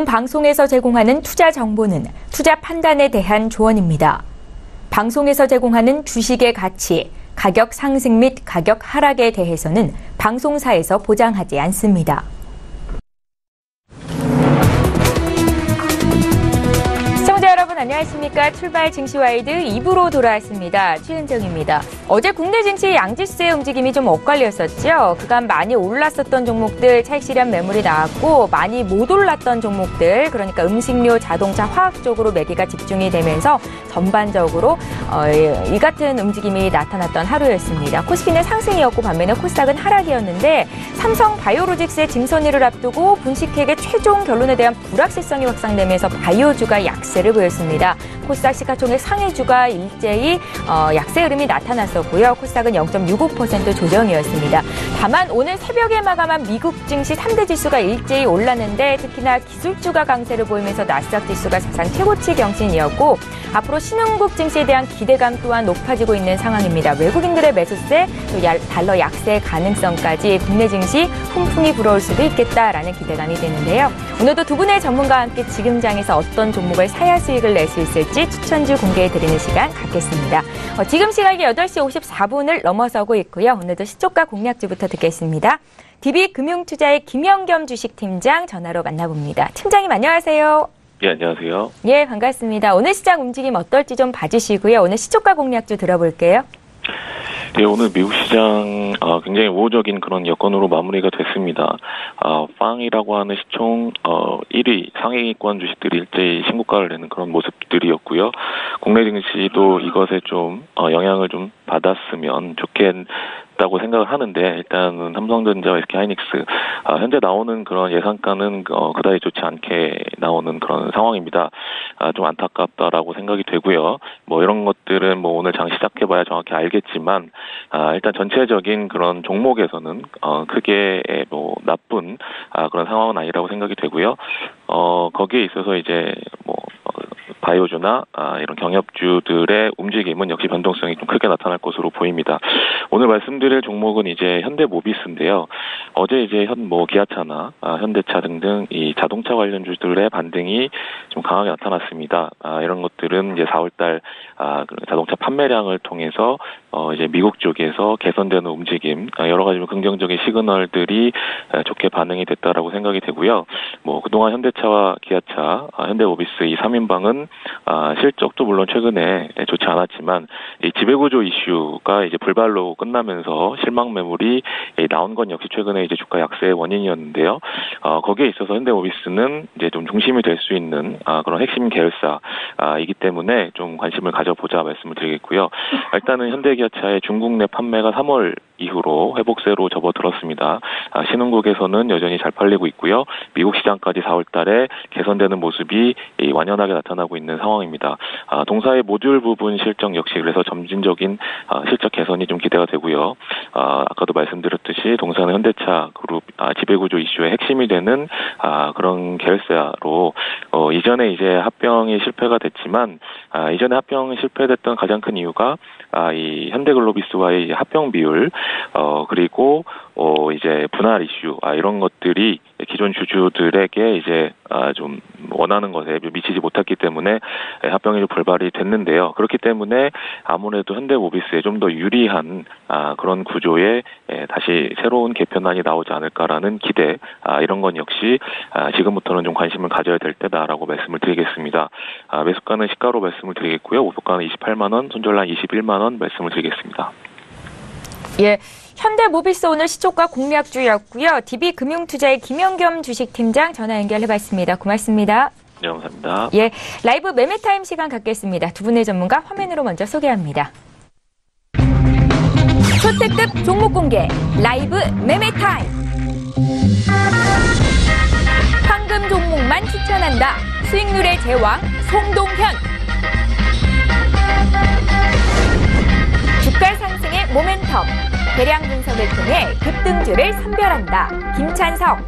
방송에서 제공하는 투자 정보는 투자 판단에 대한 조언입니다. 방송에서 제공하는 주식의 가치, 가격 상승 및 가격 하락에 대해서는 방송사에서 보장하지 않습니다. 시청자 여러분 안녕하십니까? 출발 증시와이드 2부로 돌아왔습니다. 최은정입니다. 어제 국내 증시 양지수의 움직임이 좀 엇갈렸었죠. 그간 많이 올랐었던 종목들 차익 실현 매물이 나왔고 많이 못 올랐던 종목들 그러니까 음식료, 자동차, 화학 쪽으로 매기가 집중이 되면서 전반적으로 이 같은 움직임이 나타났던 하루였습니다. 코스피는 상승이었고 반면에 코스닥은 하락이었는데 삼성 바이오로직스의 증선일을 앞두고 분식회계 최종 결론에 대한 불확실성이 확산되면서 바이오주가 약세를 보였습니다. 코스닥 시가총액 상위주가 일제히 약세 흐름이 나타났었고요. 코스닥은 0.65% 조정이었습니다. 다만 오늘 새벽에 마감한 미국 증시 3대 지수가 일제히 올랐는데 특히나 기술주가 강세를 보이면서 나스닥 지수가 사상 최고치 경신이었고 앞으로 신흥국 증시에 대한 기대감 또한 높아지고 있는 상황입니다. 외국인들의 매수세, 또 달러 약세 가능성까지 국내 증시 훈풍이 불어올 수도 있겠다라는 기대감이 되는데요. 오늘도 두 분의 전문가와 함께 지금 장에서 어떤 종목을 사야 수익을 낼 수 있을지 추천주 공개해드리는 시간 갖겠습니다. 지금 시각이 8시 54분을 넘어서고 있고요. 오늘도 시초가 공략주부터 듣겠습니다. DB금융투자의 김영겸 주식팀장 전화로 만나봅니다. 팀장님 안녕하세요. 예, 안녕하세요. 예, 반갑습니다. 오늘 시장 움직임 어떨지 좀 봐주시고요. 오늘 시초가 공략주 들어볼게요. 네, 오늘 미국 시장 굉장히 우호적인 그런 여건으로 마무리가 됐습니다. 빵이라고 하는 시총 1위 상위권 주식들이 일제히 신고가를 내는 그런 모습들이었고요. 국내 증시도 이것에 좀 영향을 좀 받았으면 좋겠다고 생각을 하는데 일단은 삼성전자와 SK하이닉스 현재 나오는 그런 예상가는 그다지 좋지 않게 나오는 그런 상황입니다. 좀 안타깝다라고 생각이 되고요. 뭐 이런 것들은 뭐 오늘 장 시작해봐야 정확히 알겠지만 일단 전체적인 그런 종목에서는 크게 뭐 나쁜 그런 상황은 아니라고 생각이 되고요. 거기에 있어서 이제 뭐 바이오주나 이런 경협주들의 움직임은 역시 변동성이 좀 크게 나타날 것으로 보입니다. 오늘 말씀드릴 종목은 이제 현대모비스인데요. 어제 이제 기아차나 현대차 등등 이 자동차 관련주들의 반등이 좀 강하게 나타났습니다. 이런 것들은 이제 4월달 자동차 판매량을 통해서 이제 미국 쪽에서 개선되는 움직임, 여러 가지 긍정적인 시그널들이 좋게 반응이 됐다라고 생각이 되고요. 뭐 그동안 현대차와 기아차, 현대모비스 이 3인방은 실적도 물론 최근에 좋지 않았지만 이 지배구조 이슈가 이제 불발로 끝나면서 실망 매물이 나온 건 역시 최근에 이제 주가 약세의 원인이었는데요. 거기에 있어서 현대모비스는 이제 좀 중심이 될 수 있는 그런 핵심 계열사이기 때문에 좀 관심을 가져보자 말씀을 드리겠고요. 일단은 현대기아차의 중국 내 판매가 3월 이후로 회복세로 접어들었습니다. 신흥국에서는 여전히 잘 팔리고 있고요. 미국 시장까지 4월 달에 개선되는 모습이 완연하게 나타나고 있는 상황입니다. 동사의 모듈 부분 실적 역시 그래서 점진적인 실적 개선이 좀 기대가 되고요. 아까도 말씀드렸듯이 동사는 현대차 그룹 지배구조 이슈의 핵심이 되는 그런 계열사로 이전에 이제 합병이 실패가 됐지만 이전에 합병이 실패됐던 가장 큰 이유가 이 현대글로비스와의 합병 비율 그리고 이제 분할 이슈 이런 것들이 기존 주주들에게 이제 좀 원하는 것에 미치지 못했기 때문에 합병이 불발이 됐는데요. 그렇기 때문에 아무래도 현대모비스에 좀 더 유리한 그런 구조에 다시 새로운 개편안이 나오지 않을까라는 기대 이런 건 역시 지금부터는 좀 관심을 가져야 될 때다라고 말씀을 드리겠습니다. 매수가는 시가로 말씀을 드리겠고요. 목표가는 28만 원, 손절란 21만 원 말씀을 드리겠습니다. 예. 현대모비스 오늘 시초가 공략주였고요. DB금융투자의 김영겸 주식팀장 전화 연결해봤습니다. 고맙습니다. 네, 감사합니다. 예, 라이브 매매타임 시간 갖겠습니다. 두 분의 전문가 화면으로 먼저 소개합니다. 초특급 종목 공개 라이브 매매타임. 황금 종목만 추천한다. 수익률의 제왕 송동현. 주가 상승의 모멘텀. 대량 분석을 통해 급등주를 선별한다. 김찬석.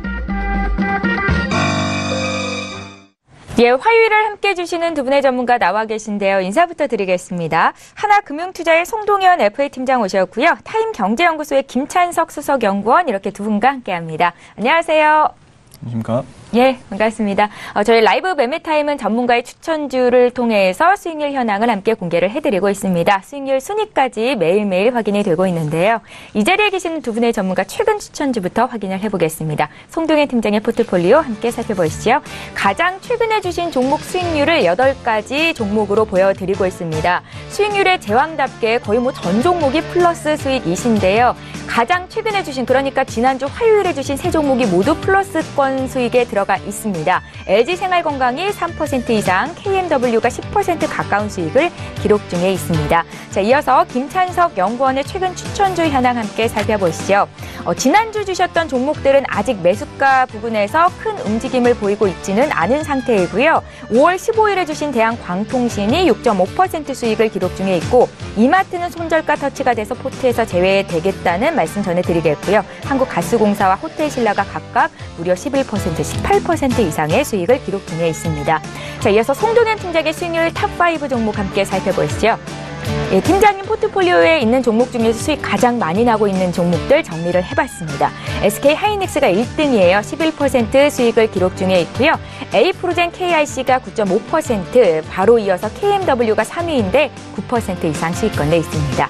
예, 화요일을 함께해 주시는 두 분의 전문가 나와 계신데요. 인사부터 드리겠습니다. 하나금융투자의 송동현 FA팀장 오셨고요. 타임경제연구소의 김찬석 수석연구원 이렇게 두 분과 함께합니다. 안녕하세요. 안녕하십니까. 예, 반갑습니다. 저희 라이브 매매타임은 전문가의 추천주를 통해서 수익률 현황을 함께 공개를 해드리고 있습니다. 수익률 순위까지 매일매일 확인이 되고 있는데요. 이 자리에 계시는 두 분의 전문가 최근 추천주부터 확인을 해보겠습니다. 송동현 팀장의 포트폴리오 함께 살펴보시죠. 가장 최근에 주신 종목 수익률을 8가지 종목으로 보여드리고 있습니다. 수익률의 제왕답게 거의 전 종목이 플러스 수익이신데요. 가장 최근에 주신, 그러니까 지난주 화요일에 주신 세 종목이 모두 플러스권 수익에 들어가 있습니다. LG생활건강이 3% 이상, KMW가 10% 가까운 수익을 기록 중에 있습니다. 자, 이어서 김찬석 연구원의 최근 추천주 현황 함께 살펴보시죠. 지난주 주셨던 종목들은 아직 매수가 부근에서 큰 움직임을 보이고 있지는 않은 상태이고요. 5월 15일에 주신 대한광통신이 6.5% 수익을 기록 중에 있고, 이마트는 손절가 터치가 돼서 포트에서 제외되겠다는 말씀 전해드리겠고요. 한국가스공사와 호텔신라가 각각 무려 11%, 18% 이상의 수익을 기록 중에 있습니다. 자, 이어서 송동현 팀장의 수익률 탑5 종목 함께 살펴보시죠. 예, 팀장님 포트폴리오에 있는 종목 중에서 수익 가장 많이 나고 있는 종목들 정리를 해봤습니다. SK하이닉스가 1등이에요. 11% 수익을 기록 중에 있고요. A프로젠 KIC가 9.5%, 바로 이어서 KMW가 3위인데 9% 이상 수익권에 있습니다.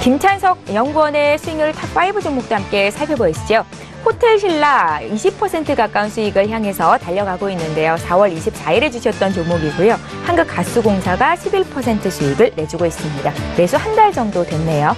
김찬석 연구원의 수익률 탑5 종목도 함께 살펴보시죠. 호텔신라 20% 가까운 수익을 향해서 달려가고 있는데요. 4월 24일에 주셨던 종목이고요. 한국가스공사가 11% 수익을 내주고 있습니다. 매수 한 달 정도 됐네요.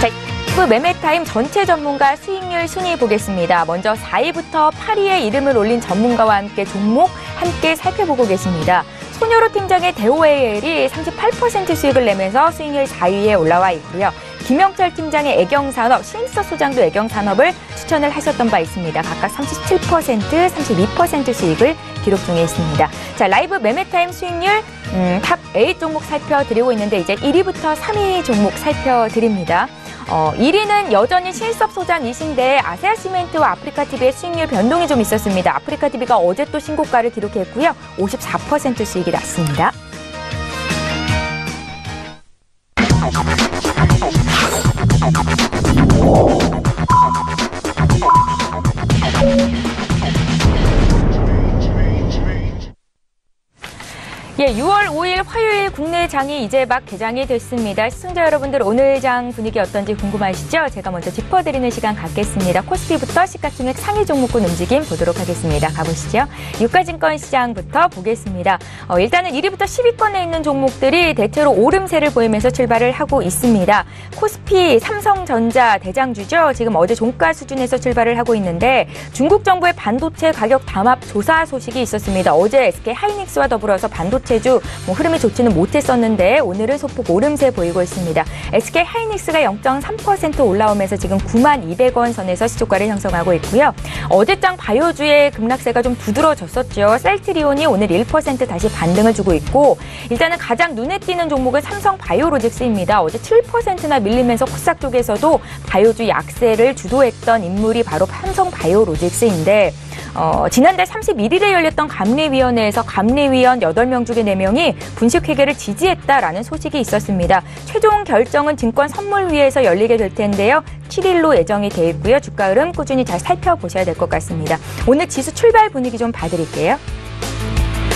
자, 매매타임 전체 전문가 수익률 순위 보겠습니다. 먼저 4위부터 8위에 이름을 올린 전문가와 함께 종목 함께 살펴보고 계십니다. 손효로 팀장의 대오에일이 38% 수익을 내면서 수익률 4위에 올라와 있고요. 김영철 팀장의 애경산업, 신인서 소장도 애경산업을 추천을 하셨던 바 있습니다. 각각 37%, 32% 수익을 기록 중에 있습니다. 자, 라이브 매매타임 수익률 탑 8 종목 살펴드리고 있는데 이제 1위부터 3위 종목 살펴드립니다. 1위는 여전히 신일섭 소장이신데 아세아시멘트와 아프리카TV의 수익률 변동이 좀 있었습니다. 아프리카TV가 어제 또 신고가를 기록했고요. 54% 수익이 났습니다. 예, 6월 5일 화요일 국내 장이 이제 막 개장이 됐습니다. 시청자 여러분들 오늘 장 분위기 어떤지 궁금하시죠? 제가 먼저 짚어드리는 시간 갖겠습니다. 코스피부터 시가총액 상위 종목군 움직임 보도록 하겠습니다. 가보시죠. 유가증권 시장부터 보겠습니다. 일단은 1위부터 10위권에 있는 종목들이 대체로 오름세를 보이면서 출발을 하고 있습니다. 코스피, 삼성전자 대장주죠. 지금 어제 종가 수준에서 출발을 하고 있는데 중국 정부의 반도체 가격 담합 조사 소식이 있었습니다. 어제 SK하이닉스와 더불어서 반도체주 흐름이 좋지는 못했었는데 오늘은 소폭 오름세 보이고 있습니다. SK하이닉스가 0.3% 올라오면서 지금 92,200원 선에서 시초가를 형성하고 있고요. 어제장 바이오주의 급락세가 좀 두드러졌었죠. 셀트리온이 오늘 1% 다시 반등을 주고 있고, 일단은 가장 눈에 띄는 종목은 삼성바이오로직스입니다. 어제 7%나 밀리면서 코스닥 쪽에서도 바이오주 약세를 주도했던 인물이 바로 삼성바이오로직스인데, 지난달 31일에 열렸던 감리위원회에서 감리위원 8명 중에 4명이 분식회계를 지지했다라는 소식이 있었습니다. 최종 결정은 증권선물위에서 열리게 될 텐데요. 7일로 예정이 돼 있고요. 주가 흐름 꾸준히 잘 살펴보셔야 될 것 같습니다. 오늘 지수 출발 분위기 좀 봐드릴게요.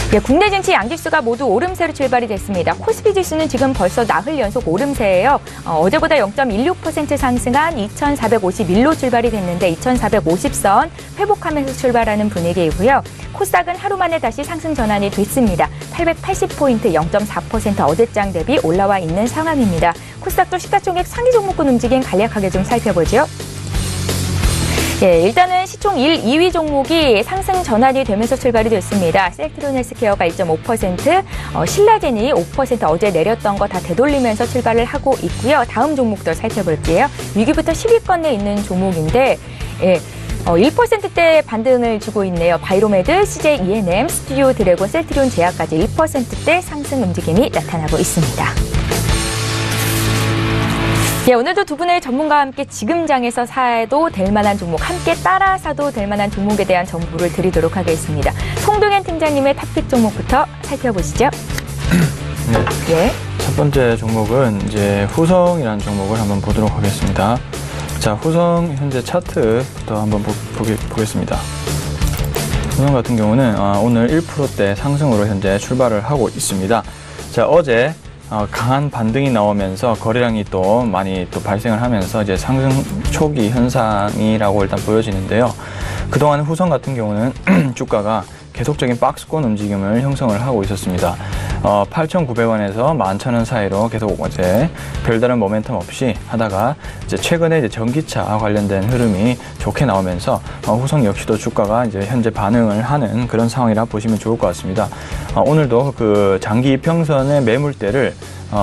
네, 국내 증시 양지수가 모두 오름세로 출발이 됐습니다. 코스피 지수는 지금 벌써 나흘 연속 오름세예요. 어제보다 0.16% 상승한 2,451로 출발이 됐는데 2,450선 회복하면서 출발하는 분위기이고요. 코스닥은 하루 만에 다시 상승 전환이 됐습니다. 880포인트 0.4% 어제장 대비 올라와 있는 상황입니다. 코스닥도 시가총액 상위 종목군 움직임 간략하게 좀 살펴보죠. 예, 일단은 시총 1, 2위 종목이 상승 전환이 되면서 출발이 됐습니다. 셀트리온 헬스케어가 1.5%, 신라젠이 5% 어제 내렸던 거 다 되돌리면서 출발을 하고 있고요. 다음 종목도 살펴볼게요. 위기부터 10위권에 있는 종목인데, 예, 1%대 반등을 주고 있네요. 바이로메드, CJ ENM, 스튜디오 드래곤, 셀트리온 제약까지 1%대 상승 움직임이 나타나고 있습니다. 예, 오늘도 두 분의 전문가와 함께 지금 장에서 사도 될 만한 종목, 함께 따라 사도 될 만한 종목에 대한 정보를 드리도록 하겠습니다. 송동현 팀장님의 탑픽 종목부터 살펴보시죠. 네. 예. 첫 번째 종목은 이제 후성이라는 종목을 한번 보도록 하겠습니다. 자, 후성 현재 차트부터 한번 보겠습니다. 후성 같은 경우는 오늘 1%대 상승으로 현재 출발을 하고 있습니다. 자, 어제 강한 반등이 나오면서 거래량이 또 많이 또 발생을 하면서 이제 상승 초기 현상이라고 일단 보여지는데요. 그동안 후성 같은 경우는 주가가 계속적인 박스권 움직임을 형성을 하고 있었습니다. 8,900원에서 11,000원 사이로 계속 어제 별다른 모멘텀 없이 하다가 이제 최근에 이제 전기차 관련된 흐름이 좋게 나오면서 후성 역시도 주가가 이제 현재 반응을 하는 그런 상황이라 보시면 좋을 것 같습니다. 오늘도 그 장기 이평선의 매물대를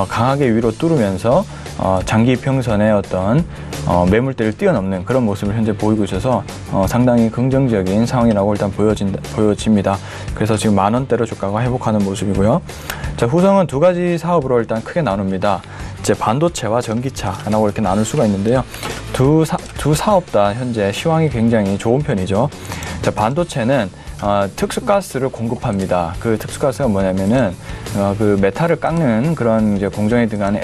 강하게 위로 뚫으면서 장기 이평선의 어떤 매물대를 뛰어넘는 그런 모습을 현재 보이고 있어서 상당히 긍정적인 상황이라고 일단 보여집니다. 그래서 지금 만원대로 주가가 회복하는 모습이고요. 자, 후성은 두 가지 사업으로 일단 크게 나눕니다. 이제 반도체와 전기차라고 이렇게 나눌 수가 있는데요. 두 사업 다 현재 시황이 굉장히 좋은 편이죠. 자, 반도체는 특수가스를 공급합니다. 그 특수가스가 뭐냐면은 그 메탈을 깎는 그런 이제 공정에 들어가는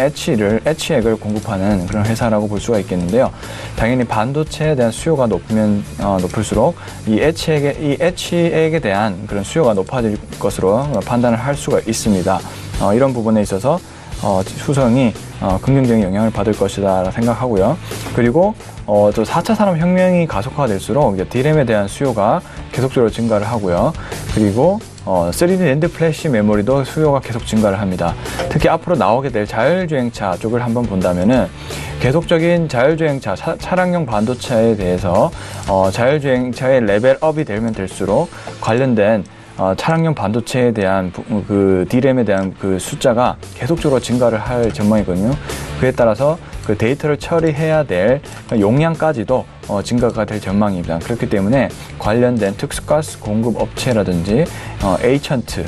에치액을 공급하는 그런 회사라고 볼 수가 있겠는데요. 당연히 반도체에 대한 수요가 높을수록 이 에치액에 대한 그런 수요가 높아질 것으로 판단을 할 수가 있습니다. 이런 부분에 있어서 후성이 긍정적인 영향을 받을 것이다 생각하고요. 그리고 또 4차 산업혁명이 가속화가 될수록 이제 D램에 대한 수요가 계속적으로 증가를 하고요. 그리고 3D 낸드 플래시 메모리도 수요가 계속 증가를 합니다. 특히 앞으로 나오게 될 자율주행차 쪽을 한번 본다면은 계속적인 자율주행차, 차량용 반도체에 대해서 자율주행차의 레벨업이 되면 될수록 관련된 차량용 반도체에 대한 그 D램에 대한 그 숫자가 계속적으로 증가를 할 전망이거든요. 그에 따라서 그 데이터를 처리해야 될 용량까지도 증가가 될 전망입니다. 그렇기 때문에 관련된 특수가스 공급 업체라든지 에이천트,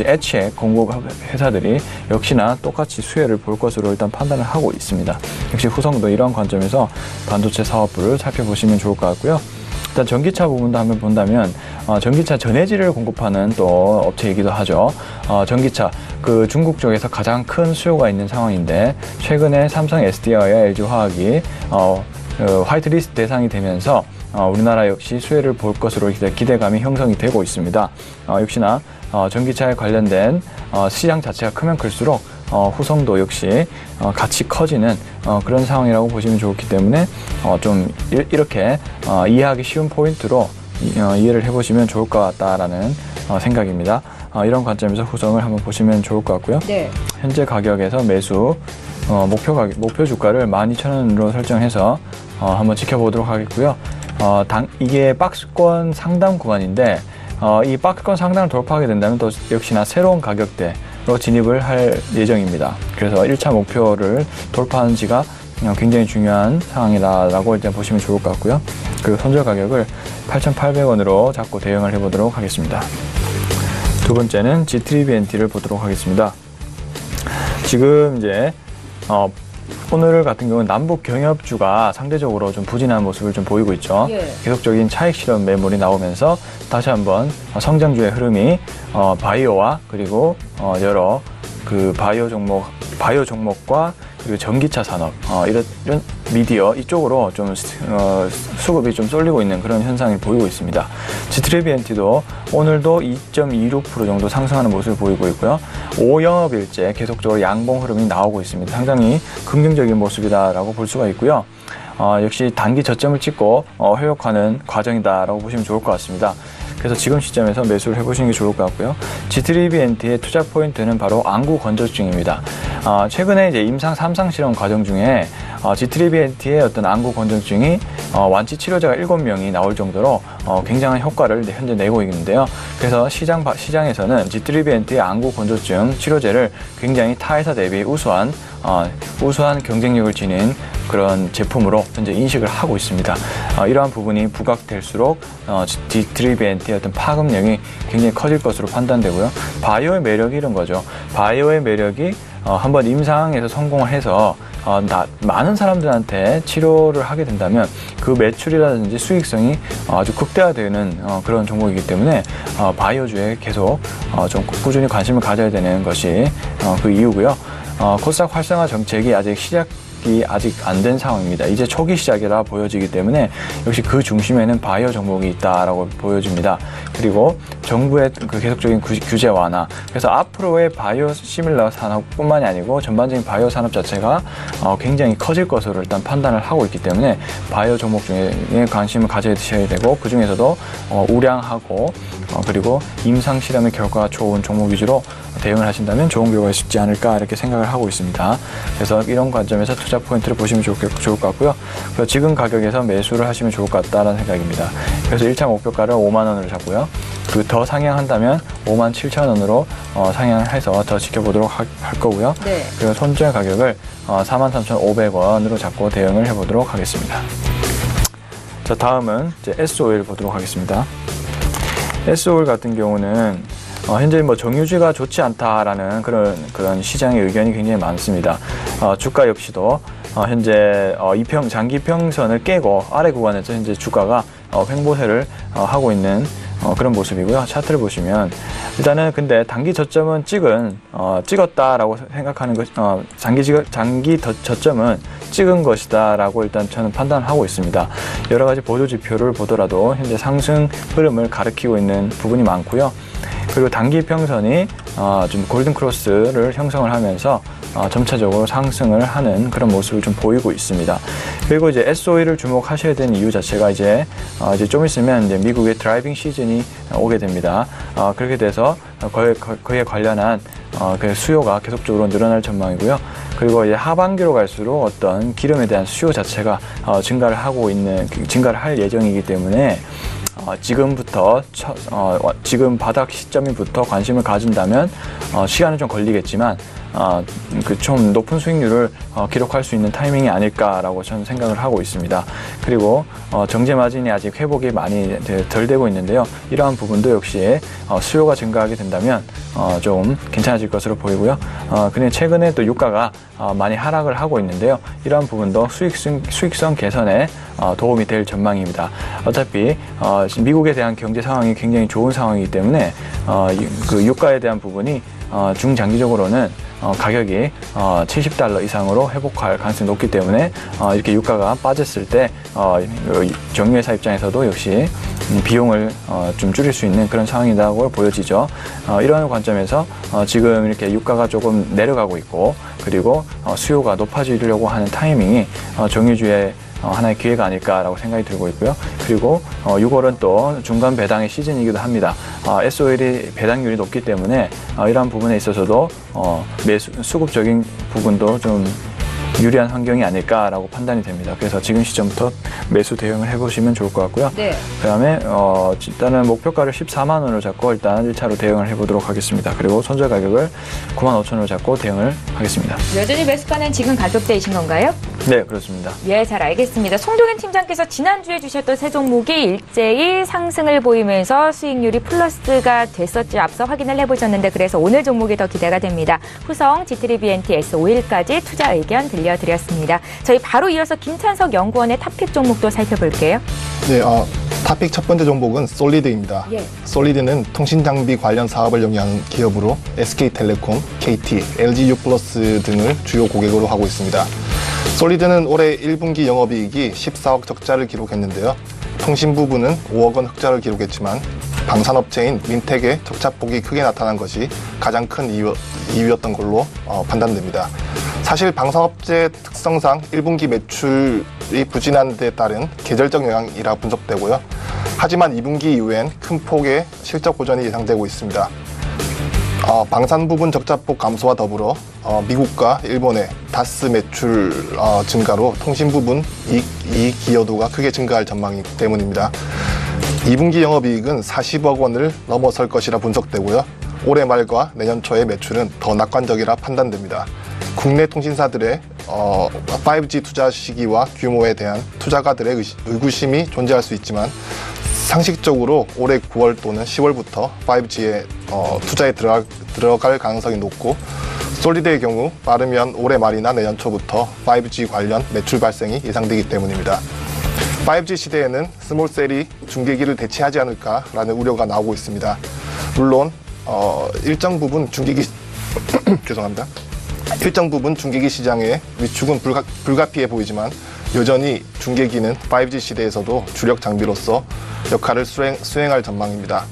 에치액 공급 회사들이 역시나 똑같이 수혜를 볼 것으로 일단 판단을 하고 있습니다. 역시 후성도 이러한 관점에서 반도체 사업부를 살펴보시면 좋을 것 같고요. 일단 전기차 부분도 한번 본다면 전기차 전해질을 공급하는 또 업체이기도 하죠. 전기차 그 중국 쪽에서 가장 큰 수요가 있는 상황인데 최근에 삼성 SDI와 LG화학이 화이트리스트 대상이 되면서 우리나라 역시 수혜를 볼 것으로 기대감이 형성이 되고 있습니다. 역시나 전기차에 관련된 시장 자체가 크면 클수록 후성도 역시 같이 커지는 그런 상황이라고 보시면 좋기 때문에 좀 이렇게 이해하기 쉬운 포인트로 이해를 해보시면 좋을 것 같다라는 생각입니다. 이런 관점에서 후성을 한번 보시면 좋을 것 같고요. 네. 현재 가격에서 매수 목표 주가를 12,000원으로 설정해서 한번 지켜보도록 하겠고요. 이게 박스권 상단 구간인데 이 박스권 상단을 돌파하게 된다면 또 역시나 새로운 가격대로 진입을 할 예정입니다. 그래서 1차 목표를 돌파하는 지가 굉장히 중요한 상황이다라고 일단 보시면 좋을 것 같고요. 그리고 손절 가격을 8,800원으로 잡고 대응을 해보도록 하겠습니다. 두 번째는 G3BNT를 보도록 하겠습니다. 지금 이제 오늘 같은 경우는 남북 경협주가 상대적으로 좀 부진한 모습을 좀 보이고 있죠. 예. 계속적인 차익 실현 매물이 나오면서 다시 한번 성장주의 흐름이 바이오와 그리고 여러 그 바이오 종목과 그리고 전기차 산업 이런 미디어 이쪽으로 좀 수급이 좀 쏠리고 있는 그런 현상을 보이고 있습니다. G3BNT도 오늘도 2.26% 정도 상승하는 모습을 보이고 있고요. 5영업일째 계속적으로 양봉 흐름이 나오고 있습니다. 상당히 긍정적인 모습이다라고 볼 수가 있고요. 역시 단기 저점을 찍고 회복하는 과정이다라고 보시면 좋을 것 같습니다. 그래서 지금 시점에서 매수를 해보시는 게 좋을 것 같고요. G3BNT의 투자 포인트는 바로 안구 건조증입니다. 최근에 이제 임상 3상 실험 과정 중에 G3BNT의 어떤 안구 건조증이 완치 치료자가 7명이 나올 정도로 굉장한 효과를 현재 내고 있는데요. 그래서 시장에서는 G3BNT의 안구 건조증 치료제를 굉장히 타 회사 대비 우수한 경쟁력을 지닌 그런 제품으로 현재 인식을 하고 있습니다. 이러한 부분이 부각될수록 G3BNT의 어떤 파급력이 굉장히 커질 것으로 판단되고요. 바이오의 매력이 이런 거죠. 바이오의 매력이 한번 임상에서 성공을 해서 많은 사람들한테 치료를 하게 된다면 그 매출이라든지 수익성이 아주 극대화되는 그런 종목이기 때문에 바이오주에 계속 좀 꾸준히 관심을 가져야 되는 것이 그 이유고요. 코스닥 활성화 정책이 아직 시작이 아직 안 된 상황입니다. 이제 초기 시작이라 보여지기 때문에 역시 그 중심에는 바이오 종목이 있다라고 보여집니다. 그리고 정부의 그 계속적인 규제 완화, 그래서 앞으로의 바이오 시밀러 산업뿐만이 아니고 전반적인 바이오 산업 자체가 굉장히 커질 것으로 일단 판단을 하고 있기 때문에 바이오 종목 중에 관심을 가져주셔야 되고, 그 중에서도 우량하고 그리고 임상 실험의 결과가 좋은 종목 위주로 대응을 하신다면 좋은 결과가 있지 않을까 이렇게 생각을 하고 있습니다. 그래서 이런 관점에서 투자 포인트를 보시면 좋을 것 같고요. 그래서 지금 가격에서 매수를 하시면 좋을 것 같다는 생각입니다. 그래서 1차 목표가를 5만 원으로 잡고요. 그 더 상향한다면 5만 7천 원으로 상향을 해서 더 지켜보도록 할 거고요. 네. 그리고 손절 가격을 43,500원으로 잡고 대응을 해보도록 하겠습니다. 자, 다음은 이제 S-오일 보도록 하겠습니다. S-오일 같은 경우는 현재 정유주가 좋지 않다라는 그런 시장의 의견이 굉장히 많습니다. 주가 역시도 현재 장기평선을 깨고 아래 구간에서 현재 주가가 횡보세를 하고 있는 그런 모습이고요. 차트를 보시면 일단은 근데 단기 저점은 찍었다라고 생각하는 것, 장기 저점은 찍은 것이다라고 일단 저는 판단하고 있습니다. 여러 가지 보조 지표를 보더라도 현재 상승 흐름을 가리키고 있는 부분이 많고요. 그리고 단기 평선이 좀 골든 크로스를 형성을 하면서 점차적으로 상승을 하는 그런 모습을 좀 보이고 있습니다. 그리고 이제 S-오일을 주목하셔야 되는 이유 자체가 이제 좀 있으면 이제 미국의 드라이빙 시즌이 오게 됩니다. 그렇게 돼서 그에 관련한 그 수요가 계속적으로 늘어날 전망이고요. 그리고 이제 하반기로 갈수록 어떤 기름에 대한 수요 자체가 증가를 할 예정이기 때문에 지금부터 지금 바닥 시점부터 관심을 가진다면 시간은 좀 걸리겠지만 그 좀 높은 수익률을 기록할 수 있는 타이밍이 아닐까라고 저는 생각을 하고 있습니다. 그리고 정제 마진이 아직 회복이 많이 덜 되고 있는데요. 이러한 부분도 역시 수요가 증가하게 된다면 좀 괜찮아질 것으로 보이고요. 근데 최근에 또 유가가 많이 하락을 하고 있는데요. 이러한 부분도 수익성 개선에 도움이 될 전망입니다. 어차피 미국에 대한 경제 상황이 굉장히 좋은 상황이기 때문에 그 유가에 대한 부분이 중장기적으로는 가격이 $70 이상으로 회복할 가능성이 높기 때문에 이렇게 유가가 빠졌을 때 정유회사 입장에서도 역시 비용을 좀 줄일 수 있는 그런 상황이라고 보여지죠. 이러한 관점에서 지금 이렇게 유가가 조금 내려가고 있고, 그리고 수요가 높아지려고 하는 타이밍이 정유주의 하나의 기회가 아닐까라고 생각이 들고 있고요. 그리고 6월은 또 중간 배당의 시즌이기도 합니다. S-오일이 배당률이 높기 때문에 이러한 부분에 있어서도 수급적인 부분도 좀 유리한 환경이 아닐까라고 판단이 됩니다. 그래서 지금 시점부터 매수 대응을 해보시면 좋을 것 같고요. 네. 그다음에 일단은 목표가를 14만 원으로 잡고 일단 1차로 대응을 해보도록 하겠습니다. 그리고 손절 가격을 9만 5천 원으로 잡고 대응을 하겠습니다. 여전히 매수가는 지금 가격대이신 건가요? 네, 그렇습니다. 예, 잘 알겠습니다. 송동현 팀장께서 지난주에 주셨던 세 종목이 일제히 상승을 보이면서 수익률이 플러스가 됐었지 앞서 확인을 해보셨는데, 그래서 오늘 종목이 더 기대가 됩니다. 후성, G3BNT, S-오일까지 투자 의견 들려드렸습니다. 저희 바로 이어서 김찬석 연구원의 탑픽 종목도 살펴볼게요. 네, 탑픽 첫 번째 종목은 솔리드입니다. 예. 솔리드는 통신장비 관련 사업을 영위하는 기업으로 SK텔레콤, KT, LG U+ 등을 주요 고객으로 하고 있습니다. 솔리드는 올해 1분기 영업이익이 14억 적자를 기록했는데요. 통신 부분은 5억 원 흑자를 기록했지만 방산업체인 민텍의 적자폭이 크게 나타난 것이 가장 큰 이유였던 걸로 판단됩니다. 사실 방산업체 특성상 1분기 매출이 부진한 데 따른 계절적 영향이라 분석되고요. 하지만 2분기 이후엔 큰 폭의 실적 호전이 예상되고 있습니다. 방산 부분 적자폭 감소와 더불어 미국과 일본의 다스 매출 증가로 통신 부분 이익 기여도가 크게 증가할 전망이기 때문입니다. 2분기 영업이익은 40억 원을 넘어설 것이라 분석되고요. 올해 말과 내년 초의 매출은 더 낙관적이라 판단됩니다. 국내 통신사들의 5G 투자 시기와 규모에 대한 투자가들의 의구심이 존재할 수 있지만 상식적으로 올해 9월 또는 10월부터 5G에 투자에 들어갈 가능성이 높고, 솔리드의 경우 빠르면 올해 말이나 내년 초부터 5G 관련 매출 발생이 예상되기 때문입니다. 5G 시대에는 스몰셀이 중계기를 대체하지 않을까라는 우려가 나오고 있습니다. 물론 일정 부분 중계기 죄송합니다. 일정 부분 중계기 시장의 위축은 불가피해 보이지만 여전히 중계기는 5G 시대에서도 주력 장비로서 역할을 수행할 전망입니다.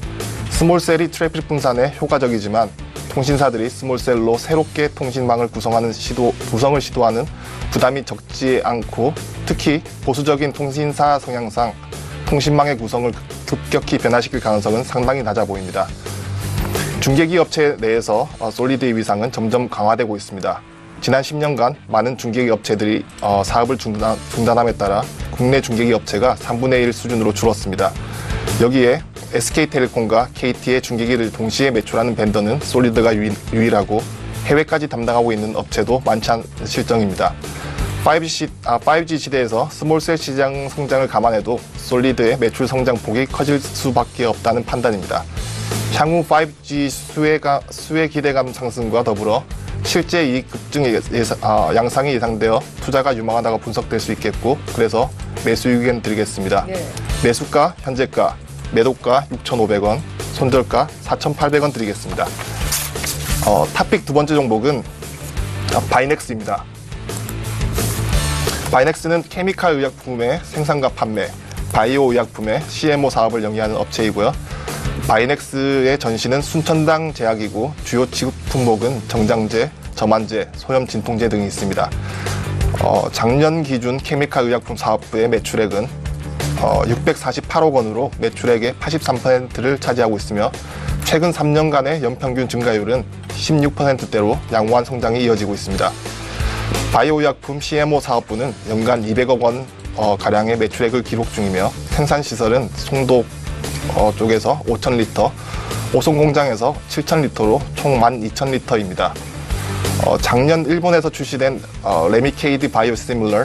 스몰셀이 트래픽 분산에 효과적이지만 통신사들이 스몰셀로 새롭게 통신망을 구성을 시도하는 부담이 적지 않고 특히 보수적인 통신사 성향상 통신망의 구성을 급격히 변화시킬 가능성은 상당히 낮아 보입니다. 중계기 업체 내에서 솔리드의 위상은 점점 강화되고 있습니다. 지난 10년간 많은 중계기 업체들이 사업을 중단함에 따라 국내 중계기 업체가 3분의 1 수준으로 줄었습니다. 여기에 SK텔레콤과 KT의 중계기를 동시에 매출하는 벤더는 솔리드가 유일하고 해외까지 담당하고 있는 업체도 많지 않은 실정입니다. 5G 시대에서 스몰셀 시장 성장을 감안해도 솔리드의 매출 성장폭이 커질 수밖에 없다는 판단입니다. 향후 5G 수혜 기대감 상승과 더불어 실제 이익 급증의 양상이 예상되어 투자가 유망하다고 분석될 수 있겠고 그래서 매수 의견 드리겠습니다. 네. 매수가, 현재가, 매도가 6,500원, 손절가 4,800원 드리겠습니다. 탑픽 두 번째 종목은 바이넥스입니다. 바이넥스는 케미칼 의약품의 생산과 판매, 바이오 의약품의 CMO 사업을 영위하는 업체이고요. 바이넥스의 전신은 순천당 제약이고 주요 취급 품목은 정장제, 점안제, 소염 진통제 등이 있습니다. 작년 기준 케미칼 의약품 사업부의 매출액은 648억 원으로 매출액의 83%를 차지하고 있으며 최근 3년간의 연평균 증가율은 16%대로 양호한 성장이 이어지고 있습니다. 바이오 의약품 CMO 사업부는 연간 200억 원 가량의 매출액을 기록 중이며 생산시설은 송도 쪽에서 5,000리터, 오송 공장에서 7,000리터로 총 12,000리터입니다. 작년 일본에서 출시된 레미케이드 바이오시밀러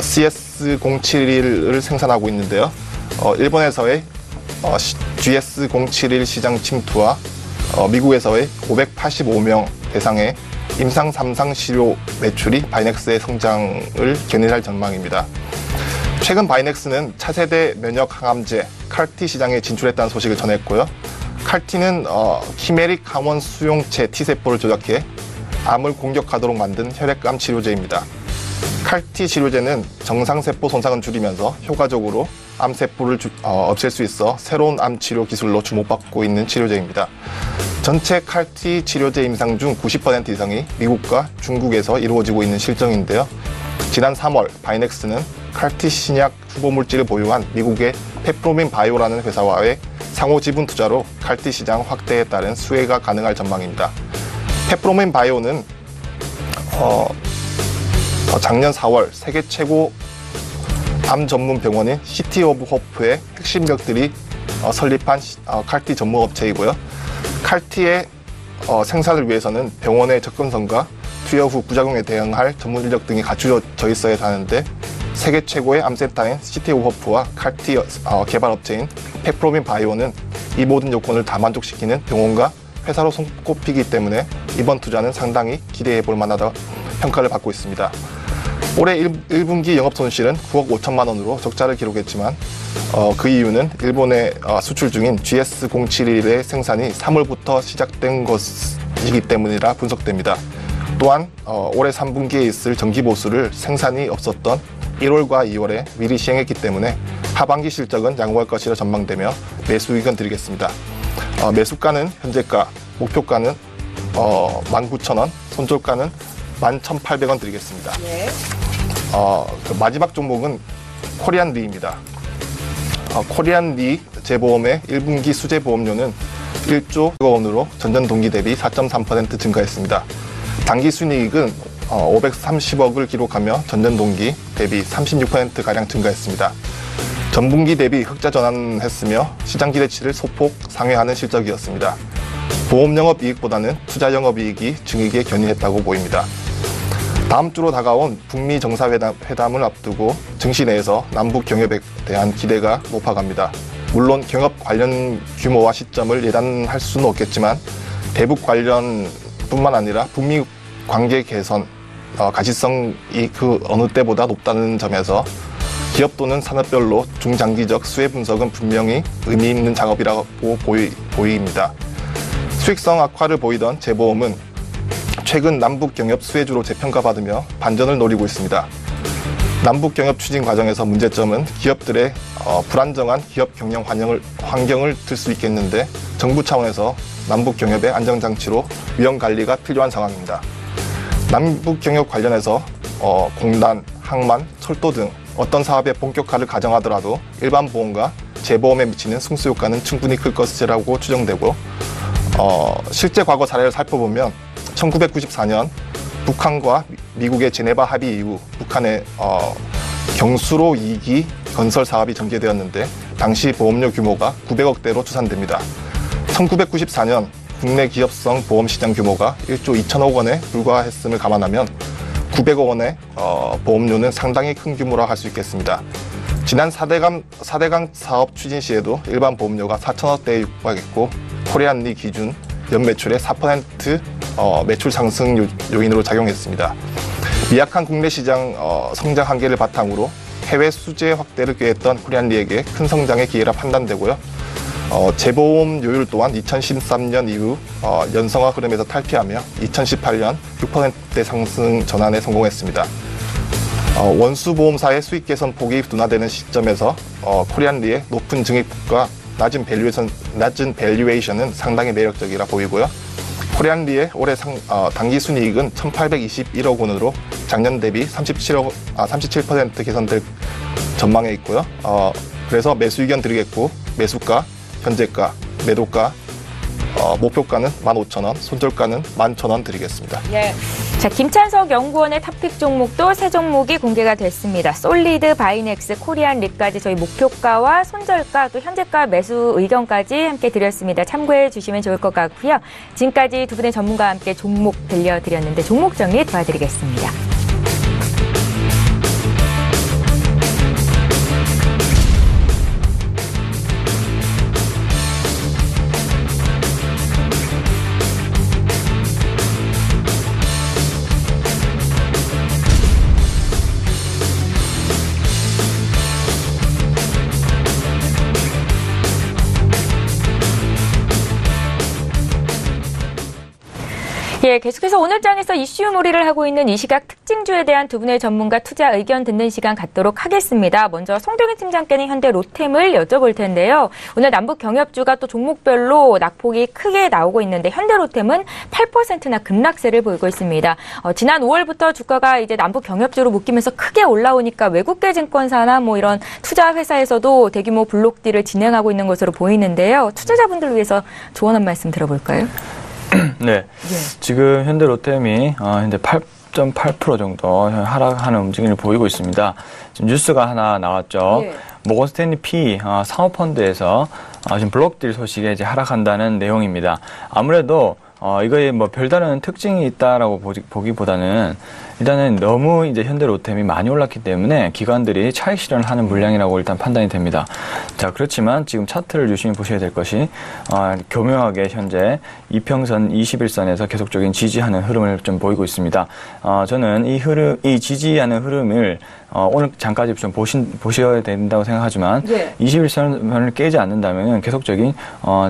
CS071을 생산하고 있는데요. 일본에서의 GS071 시장 침투와 미국에서의 585명 대상의 임상 3상 시료 매출이 바이넥스의 성장을 견인할 전망입니다. 최근 바이넥스는 차세대 면역 항암제 칼티 시장에 진출했다는 소식을 전했고요. 칼티는 키메릭 항원 수용체 T세포를 조작해 암을 공격하도록 만든 혈액암 치료제입니다. 칼티 치료제는 정상세포 손상을 줄이면서 효과적으로 암세포를 없앨 수 있어 새로운 암 치료 기술로 주목받고 있는 치료제입니다. 전체 칼티 치료제 임상 중 90% 이상이 미국과 중국에서 이루어지고 있는 실정인데요. 지난 3월 바이넥스는 칼티 신약 후보물질을 보유한 미국의 페프로민 바이오라는 회사와의 상호 지분 투자로 칼티 시장 확대에 따른 수혜가 가능할 전망입니다. 페프로민 바이오는 작년 4월 세계 최고 암 전문 병원인 시티 오브 호프의 핵심력들이 설립한 칼티 전문 업체이고요. 칼티의 생산을 위해서는 병원의 접근성과 투여 후 부작용에 대응할 전문 인력 등이 갖추어져 있어야 하는데 세계 최고의 암센터인 시티 오브 호프와 칼티 개발업체인 페프로민 바이오는 이 모든 요건을 다 만족시키는 병원과 회사로 손꼽히기 때문에 이번 투자는 상당히 기대해 볼 만하다 평가를 받고 있습니다. 올해 1분기 영업손실은 9억 5천만 원으로 적자를 기록했지만 그 이유는 일본에 수출 중인 GS071의 생산이 3월부터 시작된 것이기 때문이라 분석됩니다. 또한 올해 3분기에 있을 정기보수를 생산이 없었던 1월과 2월에 미리 시행했기 때문에 하반기 실적은 양호할 것이라 전망되며 매수 의견 드리겠습니다. 매수가는 현재가, 목표가는 19,000원, 손절가는 11,800원 드리겠습니다. 네. 마지막 종목은 코리안리입니다. 코리안리 재보험의 1분기 수재보험료는 1조 원으로 전년 동기 대비 4.3% 증가했습니다. 당기순이익은 530억을 기록하며 전년 동기 대비 36%가량 증가했습니다. 전분기 대비 흑자 전환했으며 시장 기대치를 소폭 상회하는 실적이었습니다. 보험 영업이익보다는 투자 영업이익이 증익에 견인했다고 보입니다. 다음 주로 다가온 북미 정상회담을 앞두고 증시 내에서 남북 경협에 대한 기대가 높아갑니다. 물론 경협 관련 규모와 시점을 예단할 수는 없겠지만 대북 관련뿐만 아니라 북미 관계 개선, 가시성이 그 어느 때보다 높다는 점에서 기업 또는 산업별로 중장기적 수혜 분석은 분명히 의미 있는 작업이라고 보입니다. 수익성 악화를 보이던 재보험은 최근 남북 경협 수혜주로 재평가받으며 반전을 노리고 있습니다. 남북 경협 추진 과정에서 문제점은 기업들의 불안정한 기업 경영 환경을 들 수 있겠는데 정부 차원에서 남북 경협의 안정장치로 위험 관리가 필요한 상황입니다. 남북 경협 관련해서 공단, 항만, 철도 등 어떤 사업의 본격화를 가정하더라도 일반 보험과 재보험에 미치는 승수 효과는 충분히 클 것이라고 추정되고 실제 과거 사례를 살펴보면 1994년 북한과 미국의 제네바 합의 이후 북한의 경수로 2기 건설 사업이 전개되었는데 당시 보험료 규모가 900억대로 추산됩니다. 1994년 국내 기업성 보험 시장 규모가 1조 2천억 원에 불과했음을 감안하면 900억 원의 보험료는 상당히 큰 규모라 할 수 있겠습니다. 지난 4대강 사업 추진 시에도 일반 보험료가 4천억대에 육박했고 코리안리 기준 연매출의 4% 매출 상승 요인으로 작용했습니다. 미약한 국내 시장 성장 한계를 바탕으로 해외 수재 확대를 꾀했던 코리안리에게 큰 성장의 기회라 판단되고요. 재보험료율 또한 2013년 이후 연성화 흐름에서 탈피하며 2018년 6%대 상승 전환에 성공했습니다. 원수보험사의 수익 개선 폭이 둔화되는 시점에서 코리안리의 높은 증액폭과 낮은 밸류에이션은 상당히 매력적이라 보이고요. 코리안리의 올해 당기 순이익은 1,821억 원으로 작년 대비 37% 개선될 전망에 있고요. 그래서 매수 의견 드리겠고 매수가, 현재가, 매도가, 목표가는 15,000원, 손절가는 11,000원 드리겠습니다. 예. 자, 김찬석 연구원의 탑픽 종목도 세 종목이 공개가 됐습니다. 솔리드, 바이넥스, 코리안리까지 저희 목표가와 손절가 또 현재가 매수 의견까지 함께 드렸습니다. 참고해 주시면 좋을 것 같고요. 지금까지 두 분의 전문가와 함께 종목 들려드렸는데 종목 정리 도와드리겠습니다. 예, 계속해서 오늘 장에서 이슈몰이를 하고 있는 이 시각 특징주에 대한 두 분의 전문가 투자 의견 듣는 시간 갖도록 하겠습니다. 먼저 송정희 팀장께는 현대 로템을 여쭤볼 텐데요. 오늘 남북 경협주가 또 종목별로 낙폭이 크게 나오고 있는데 현대 로템은 8%나 급락세를 보이고 있습니다. 지난 5월부터 주가가 이제 남북 경협주로 묶이면서 크게 올라오니까 외국계 증권사나 뭐 이런 투자 회사에서도 대규모 블록딜을 진행하고 있는 것으로 보이는데요. 투자자분들을 위해서 조언 한 말씀 들어볼까요? 네. 예. 지금 현대 로템이 현재 8.8% 정도 하락하는 움직임을 보이고 있습니다. 지금 뉴스가 하나 나왔죠. 예. 모건 스탠리 P 상업펀드에서 지금 블록딜 소식에 이제 하락한다는 내용입니다. 아무래도 이거에 뭐 별다른 특징이 있다라고 보기보다는 일단은 너무 이제 현대 로템이 많이 올랐기 때문에 기관들이 차익 실현을 하는 물량이라고 일단 판단이 됩니다. 자, 그렇지만 지금 차트를 유심히 보셔야 될 것이 교묘하게 현재 이평선 21선에서 계속적인 지지하는 흐름을 좀 보이고 있습니다. 저는 이 지지하는 흐름을 오늘 장까지 좀 보셔야 된다고 생각하지만 예. 21선을 깨지 않는다면 계속적인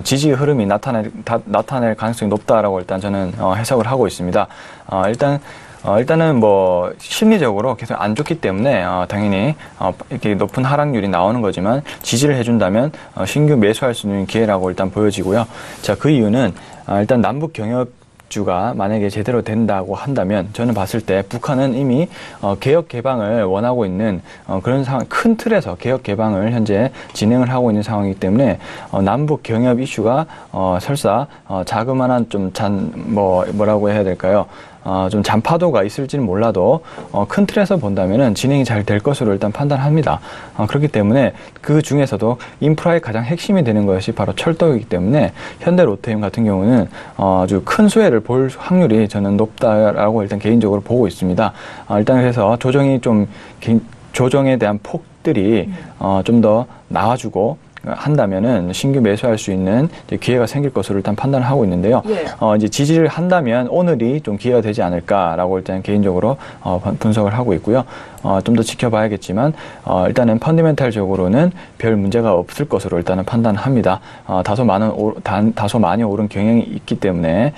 지지의 흐름이 나타낼 가능성이 높다라고 일단 저는 해석을 하고 있습니다. 일단은 뭐 심리적으로 계속 안 좋기 때문에 당연히 이렇게 높은 하락률이 나오는 거지만 지지를 해준다면 신규 매수할 수 있는 기회라고 일단 보여지고요. 자, 그 이유는 일단 남북 경협주가 만약에 제대로 된다고 한다면 저는 봤을 때 북한은 이미 개혁 개방을 원하고 있는 그런 상황, 큰 틀에서 개혁 개방을 현재 진행을 하고 있는 상황이기 때문에 남북 경협 이슈가 설사 자그마한 좀 뭐라고 해야 될까요? 좀 잔파도가 있을지는 몰라도 큰 틀에서 본다면은 진행이 잘 될 것으로 일단 판단합니다. 그렇기 때문에 그 중에서도 인프라의 가장 핵심이 되는 것이 바로 철도이기 때문에 현대 로템 같은 경우는 아주 큰 수혜를 볼 확률이 저는 높다라고 일단 개인적으로 보고 있습니다. 일단 그래서 조정에 대한 폭들이 좀 더 나와주고 한다면은 신규 매수할 수 있는 이제 기회가 생길 것으로 일단 판단을 하고 있는데요. 예. 이제 지지를 한다면 오늘이 좀 기회가 되지 않을까라고 일단 개인적으로 분석을 하고 있고요. 좀 더 지켜봐야겠지만 일단은 펀더멘탈적으로는 별 문제가 없을 것으로 일단은 판단합니다. 다소 많이 오른 경향이 있기 때문에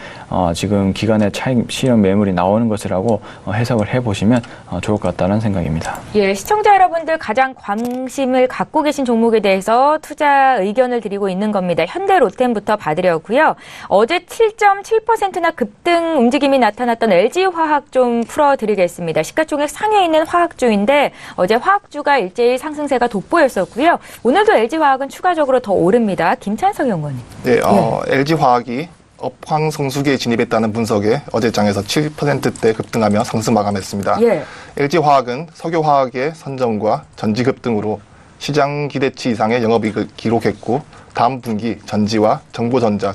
지금 기간의 차익 실현 매물이 나오는 것이라고 해석을 해보시면 좋을 것 같다는 생각입니다. 예, 시청자 여러분들 가장 관심을 갖고 계신 종목에 대해서 투자 의견을 드리고 있는 겁니다. 현대로템부터 봐드렸고요. 어제 7.7%나 급등 움직임이 나타났던 LG화학 좀 풀어드리겠습니다. 시가총액 상위에 있는 화학주인데 어제 화학주가 일제히 상승세가 돋보였었고요. 오늘도 LG화학은 추가적으로 더 오릅니다. 김찬석 연구원님. 네, LG화학이 업황 성수기에 진입했다는 분석에 어제장에서 7%대 급등하며 상승 마감했습니다. 예. LG화학은 석유화학의 선정과 전지급 등으로 시장 기대치 이상의 영업이익을 기록했고 다음 분기 전지와 정보전자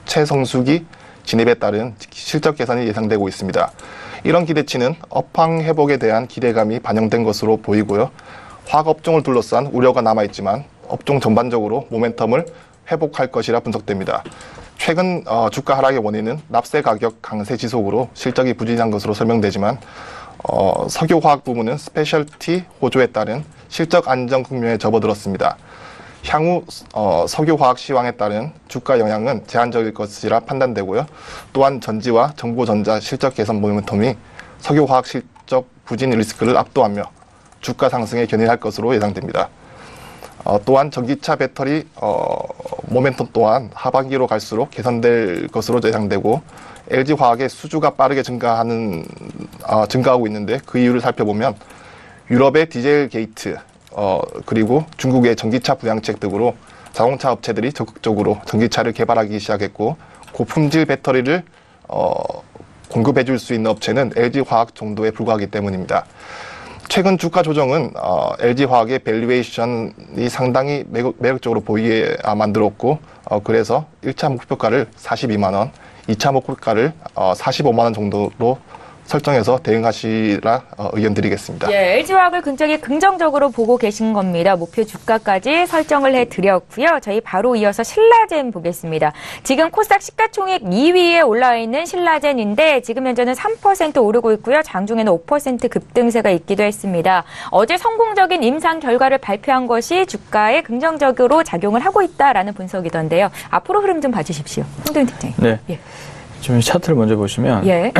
최성수기 진입에 따른 실적 개선이 예상되고 있습니다. 이런 기대치는 업황 회복에 대한 기대감이 반영된 것으로 보이고요. 화학업종을 둘러싼 우려가 남아있지만 업종 전반적으로 모멘텀을 회복할 것이라 분석됩니다. 최근 주가 하락의 원인은 납세 가격 강세 지속으로 실적이 부진한 것으로 설명되지만 석유화학 부문은 스페셜티 호조에 따른 실적 안정 국면에 접어들었습니다. 향후 석유화학 시황에 따른 주가 영향은 제한적일 것이라 판단되고요. 또한 전지와 정보전자 실적 개선 모멘텀이 석유화학 실적 부진 리스크를 압도하며 주가 상승에 견인할 것으로 예상됩니다. 또한 전기차 배터리 모멘텀 또한 하반기로 갈수록 개선될 것으로 예상되고 LG화학의 수주가 빠르게 증가하고 있는데 그 이유를 살펴보면 유럽의 디젤 게이트 그리고 중국의 전기차 부양책 등으로 자동차 업체들이 적극적으로 전기차를 개발하기 시작했고 고품질 배터리를 공급해 줄 수 있는 업체는 LG화학 정도에 불과하기 때문입니다. 최근 주가 조정은 LG화학의 밸류에이션이 상당히 매력적으로 보이게 만들었고 그래서 1차 목표가를 42만 원, 2차 목표가를 45만 원 정도로 설정해서 대응하시라 의견 드리겠습니다. 예, LG화학을 굉장히 긍정적으로 보고 계신 겁니다. 목표 주가까지 설정을 해드렸고요. 저희 바로 이어서 신라젠 보겠습니다. 지금 코스닥 시가총액 2위에 올라와 있는 신라젠인데 지금 현재는 3% 오르고 있고요. 장중에는 5% 급등세가 있기도 했습니다. 어제 성공적인 임상 결과를 발표한 것이 주가에 긍정적으로 작용을 하고 있다라는 분석이던데요. 앞으로 흐름 좀 봐주십시오. 홍도윤 팀장님. 네. 예. 지금 차트를 먼저 보시면 예.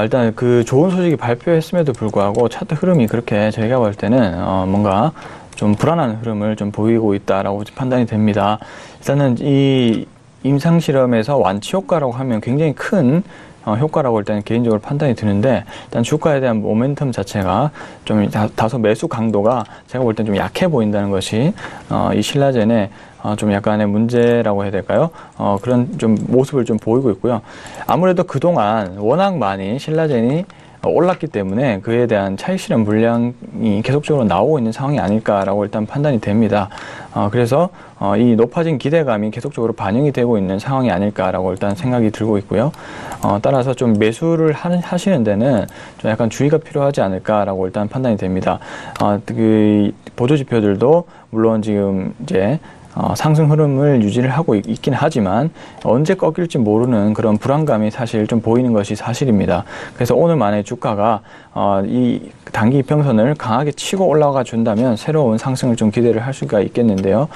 일단 그 좋은 소식이 발표했음에도 불구하고 차트 흐름이 그렇게 저희가 볼 때는 뭔가 좀 불안한 흐름을 좀 보이고 있다라고 판단이 됩니다. 일단은 이 임상 실험에서 완치 효과라고 하면 굉장히 큰 효과라고 일단 개인적으로 판단이 드는데 일단 주가에 대한 모멘텀 자체가 좀 다소 매수 강도가 제가 볼 땐 좀 약해 보인다는 것이 이 신라젠의 좀 약간의 문제라고 해야 될까요? 그런 좀 모습을 좀 보이고 있고요. 아무래도 그동안 워낙 많이 신라젠이 올랐기 때문에 그에 대한 차익 실현 물량이 계속적으로 나오고 있는 상황이 아닐까라고 일단 판단이 됩니다. 그래서 이 높아진 기대감이 계속적으로 반영이 되고 있는 상황이 아닐까라고 일단 생각이 들고 있고요. 따라서 좀 매수를 하시는 데는 좀 약간 주의가 필요하지 않을까라고 일단 판단이 됩니다. 그 보조 지표들도 물론 지금 이제 상승 흐름을 유지를 하고 있긴 하지만 언제 꺾일지 모르는 그런 불안감이 사실 좀 보이는 것이 사실입니다. 그래서 오늘 만에 주가가 이 단기 이평선을 강하게 치고 올라가 준다면 새로운 상승을 좀 기대를 할 수가 있겠는데요.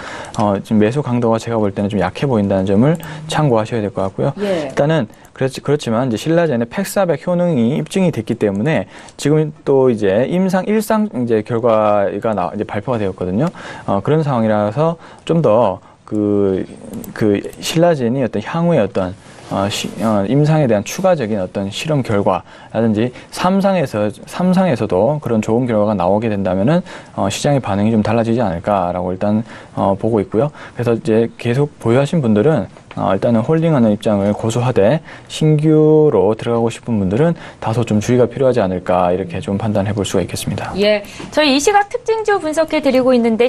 지금 매수 강도가 제가 볼 때는 좀 약해 보인다는 점을 참고하셔야 될 것 같고요. 예. 일단은 그렇지만 이제 신라젠의 팩400 효능이 입증이 됐기 때문에 지금 또 이제 임상 1상 이제 결과가 이제 발표가 되었거든요. 그런 상황이라서 좀 더 그 신라젠이 어떤 향후의 어떤 임상에 대한 추가적인 어떤 실험 결과라든지 3상에서도 그런 좋은 결과가 나오게 된다면은 시장의 반응이 좀 달라지지 않을까라고 일단 보고 있고요. 그래서 이제 계속 보유하신 분들은 일단은 홀딩하는 입장을 고수하되 신규로 들어가고 싶은 분들은 다소 좀 주의가 필요하지 않을까 이렇게 좀 판단해 볼 수가 있겠습니다. 예, 저희 이 시각 특징주 분석해 드리고 있는데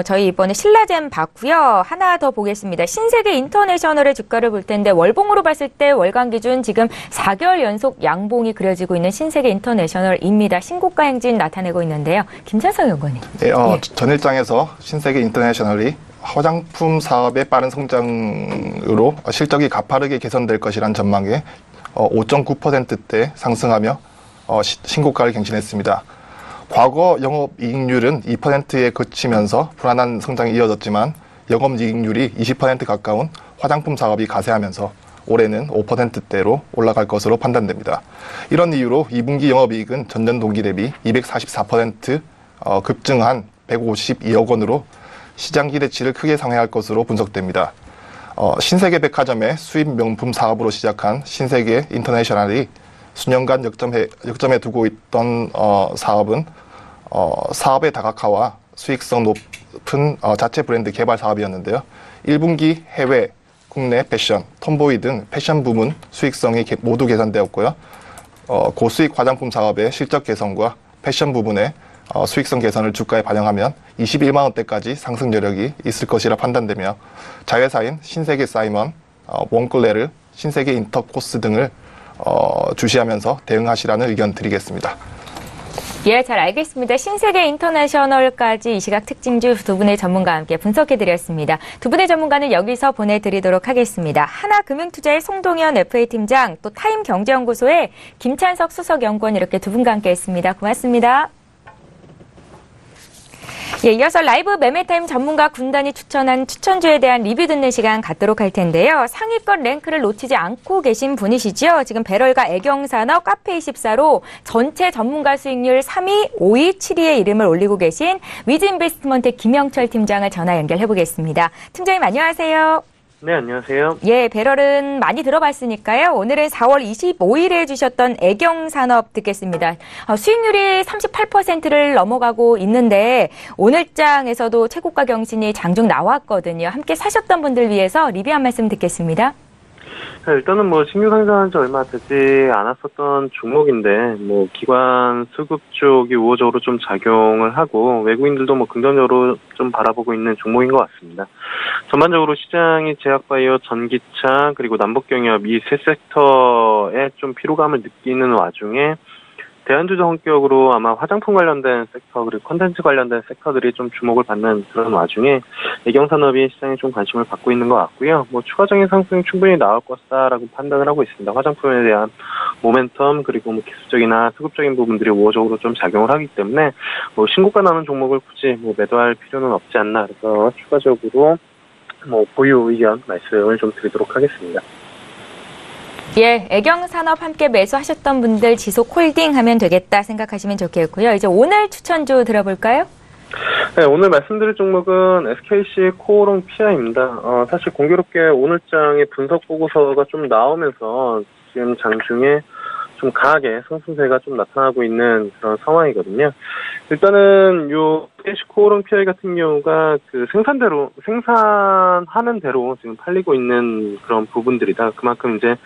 저희 이번에 신라젠 봤고요. 하나 더 보겠습니다. 신세계 인터내셔널의 주가를 볼 텐데 월봉으로 봤을 때 월간 기준 지금 4개월 연속 양봉이 그려지고 있는 신세계 인터내셔널입니다. 신고가 행진 나타내고 있는데요. 김찬성 연구원님. 네, 전일장에서 신세계 인터내셔널이 화장품 사업의 빠른 성장으로 실적이 가파르게 개선될 것이란 전망에 5.9%대 상승하며 신고가를 갱신했습니다. 과거 영업이익률은 2%에 그치면서 불안한 성장이 이어졌지만 영업이익률이 20% 가까운 화장품 사업이 가세하면서 올해는 5%대로 올라갈 것으로 판단됩니다. 이런 이유로 2분기 영업이익은 전년 동기 대비 244% 급증한 152억 원으로 시장 기대치를 크게 상회할 것으로 분석됩니다. 신세계 백화점의 수입 명품 사업으로 시작한 신세계 인터내셔널이 수년간 역점에 두고 있던 사업은 사업의 다각화와 수익성 높은 자체 브랜드 개발 사업이었는데요. 1분기 해외, 국내 패션, 톰보이 등 패션 부문 수익성이 모두 개선되었고요. 고수익 화장품 사업의 실적 개선과 패션 부분의 수익성 개선을 주가에 반영하면 21만 원대까지 상승 여력이 있을 것이라 판단되며 자회사인 신세계 사이먼, 몽클레르, 신세계 인터코스 등을 주시하면서 대응하시라는 의견 드리겠습니다. 예, 잘 알겠습니다. 신세계 인터내셔널까지 이 시각 특징주 두 분의 전문가와 함께 분석해드렸습니다. 두 분의 전문가는 여기서 보내드리도록 하겠습니다. 하나금융투자의 송동현 FA팀장, 또 타임경제연구소의 김찬석 수석연구원 이렇게 두 분과 함께했습니다. 고맙습니다. 예, 이어서 라이브 매매타임 전문가 군단이 추천한 추천주에 대한 리뷰 듣는 시간 갖도록 할 텐데요. 상위권 랭크를 놓치지 않고 계신 분이시죠. 지금 배럴과 애경산업, 카페24로 전체 전문가 수익률 3위, 5위, 7위의 이름을 올리고 계신 위즈인베스트먼트 김영철 팀장을 전화 연결해보겠습니다. 팀장님 안녕하세요. 네, 안녕하세요. 예, 배럴은 많이 들어봤으니까요. 오늘은 4월 25일에 주셨던 애경산업 듣겠습니다. 수익률이 38%를 넘어가고 있는데 오늘장에서도 최고가 경신이 장중 나왔거든요. 함께 사셨던 분들 위해서 리뷰 한 말씀 듣겠습니다. 일단은 신규 상장한 지 얼마 되지 않았었던 종목인데, 기관 수급 쪽이 우호적으로 좀 작용을 하고, 외국인들도 긍정적으로 좀 바라보고 있는 종목인 것 같습니다. 전반적으로 시장이 제약바이오, 전기차, 그리고 남북경협 이 세 섹터에 좀 피로감을 느끼는 와중에, 대안주주 성격으로 아마 화장품 관련된 섹터 그리고 콘텐츠 관련된 섹터들이 좀 주목을 받는 그런 와중에 애경산업이 시장에 좀 관심을 받고 있는 것 같고요. 추가적인 상승이 충분히 나올 것이다라고 판단을 하고 있습니다. 화장품에 대한 모멘텀 그리고 기술적이나 수급적인 부분들이 우호적으로 좀 작용을 하기 때문에 신고가 나는 종목을 굳이 매도할 필요는 없지 않나. 그래서 추가적으로 보유 의견 말씀을 좀 드리도록 하겠습니다. 예, 애경산업 함께 매수하셨던 분들 지속 홀딩하면 되겠다 생각하시면 좋겠고요. 이제 오늘 추천주 들어볼까요? 네, 오늘 말씀드릴 종목은 SKC 코오롱 PI입니다. 사실 공교롭게 오늘장에 분석 보고서가 좀 나오면서 지금 장중에 좀 강하게 상승세가 좀 나타나고 있는 그런 상황이거든요. 일단은 요 SKC 코오롱 PI 같은 경우가 생산하는 대로 지금 팔리고 있는 그런 부분들이다. 그만큼 이제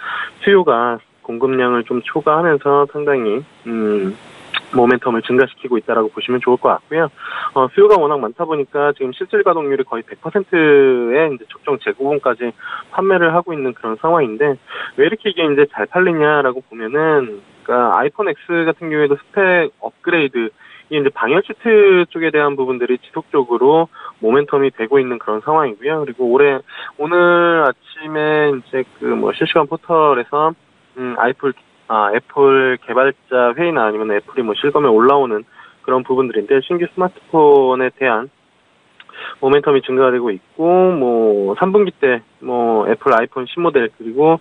수요가 공급량을 좀 초과하면서 상당히 모멘텀을 증가시키고 있다라고 보시면 좋을 것 같고요. 수요가 워낙 많다 보니까 지금 실질 가동률이 거의 100%의 이제 적정 재고분까지 판매를 하고 있는 그런 상황인데 왜 이렇게 이게 이제 잘 팔리냐라고 보면은 그러니까 아이폰 X 같은 경우에도 스펙 업그레이드 이제 방열 시트 쪽에 대한 부분들이 지속적으로 모멘텀이 되고 있는 그런 상황이고요. 그리고 오늘 아침에 이제 실시간 포털에서 애플 개발자 회의나 아니면 애플이 실검에 올라오는 그런 부분들인데 신규 스마트폰에 대한 모멘텀이 증가되고 있고 3분기 때 애플 아이폰 신모델 그리고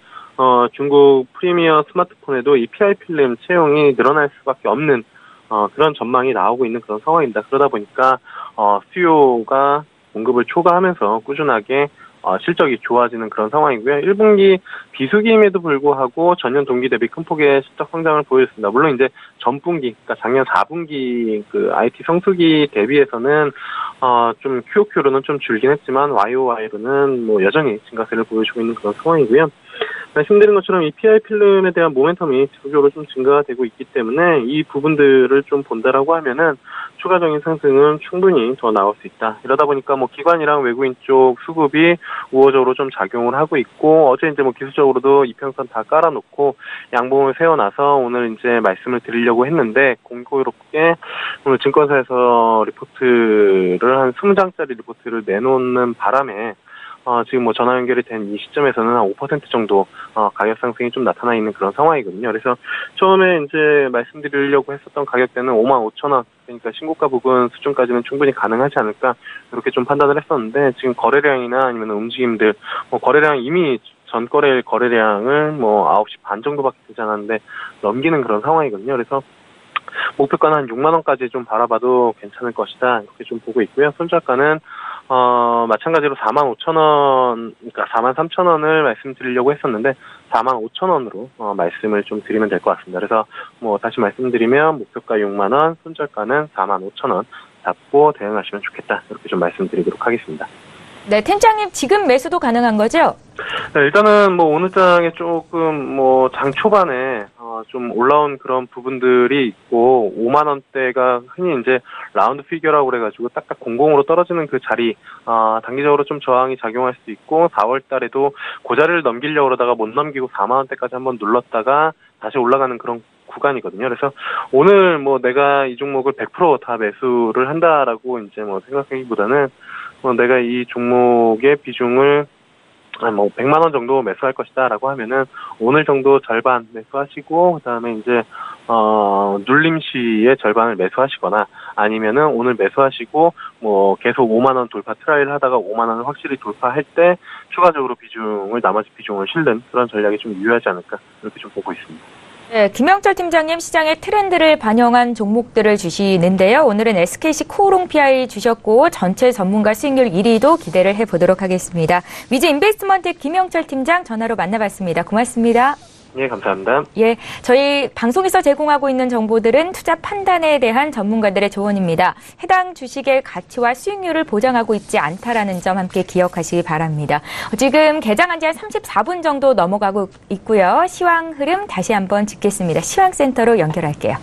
중국 프리미어 스마트폰에도 이 PI 필름 채용이 늘어날 수밖에 없는 그런 전망이 나오고 있는 그런 상황입니다. 그러다 보니까 수요가 공급을 초과하면서 꾸준하게 실적이 좋아지는 그런 상황이고요. 1분기 비수기임에도 불구하고 전년 동기 대비 큰 폭의 실적 성장을 보였습니다. 물론 이제 전분기, 그러니까 작년 4분기 그 IT 성수기 대비해서는 좀 QOQ로는 좀 줄긴 했지만 YOY로는 뭐 여전히 증가세를 보여주고 있는 그런 상황이고요. 말씀드린 것처럼 이 PI 필름에 대한 모멘텀이 지속적으로 좀 증가가 되고 있기 때문에 이 부분들을 좀 본다라고 하면은 추가적인 상승은 충분히 더 나올 수 있다. 이러다 보니까 뭐 기관이랑 외국인 쪽 수급이 우호적으로 좀 작용을 하고 있고, 어제 이제 뭐 기술적으로도 이평선 다 깔아놓고 양봉을 세워놔서 오늘 이제 말씀을 드리려고 했는데, 공교롭게 오늘 증권사에서 리포트를 한 20장짜리 리포트를 내놓는 바람에 지금 뭐 전화 연결이 된 이 시점에서는 한 5% 정도 가격 상승이 좀 나타나 있는 그런 상황이거든요. 그래서 처음에 이제 말씀드리려고 했었던 가격대는 55,000원, 그러니까 신고가 부근 수준까지는 충분히 가능하지 않을까, 이렇게 좀 판단을 했었는데, 지금 거래량이나 아니면 움직임들, 거래량 이미 전 거래량을 9시 반 정도밖에 되지 않았는데 넘기는 그런 상황이거든요. 그래서 목표가는 한 6만 원까지 좀 바라봐도 괜찮을 것이다, 이렇게 좀 보고 있고요. 손절가는 마찬가지로 45,000원, 그러니까 43,000원을 말씀드리려고 했었는데 45,000원으로 말씀을 좀 드리면 될 것 같습니다. 그래서 다시 말씀드리면 목표가 6만 원, 손절가는 45,000원 잡고 대응하시면 좋겠다, 이렇게 좀 말씀드리도록 하겠습니다. 네, 팀장님 지금 매수도 가능한 거죠? 네, 일단은 오늘 장에 조금 장 초반에 좀 올라온 그런 부분들이 있고, 5만 원대가 흔히 이제 라운드 피겨라고 그래가지고 딱딱 공공으로 떨어지는 그 자리, 단기적으로 좀 저항이 작용할 수도 있고, 4월 달에도 그 자리를 넘기려고 그러다가 못 넘기고 4만 원대까지 한번 눌렀다가 다시 올라가는 그런 구간이거든요. 그래서 오늘 내가 이 종목을 100% 다 매수를 한다라고 이제 생각하기보다는 내가 이 종목의 비중을 100만 원 정도 매수할 것이다라고 하면은 오늘 정도 절반 매수하시고, 그다음에 이제 눌림 시의 절반을 매수하시거나, 아니면은 오늘 매수하시고 계속 5만 원 돌파 트라이를 하다가 5만 원을 확실히 돌파할 때 추가적으로 나머지 비중을 실는 그런 전략이 좀 유효하지 않을까, 이렇게 좀 보고 있습니다. 네, 김영철 팀장님 시장의 트렌드를 반영한 종목들을 주시는데요. 오늘은 SKC 코오롱 PI 주셨고, 전체 전문가 수익률 1위도 기대를 해보도록 하겠습니다. 위즈 인베스트먼트 김영철 팀장 전화로 만나봤습니다. 고맙습니다. 예, 감사합니다. 예, 저희 방송에서 제공하고 있는 정보들은 투자 판단에 대한 전문가들의 조언입니다. 해당 주식의 가치와 수익률을 보장하고 있지 않다라는 점 함께 기억하시기 바랍니다. 지금 개장한 지 한 34분 정도 넘어가고 있고요. 시황 흐름 다시 한번 짚겠습니다. 시황센터로 연결할게요.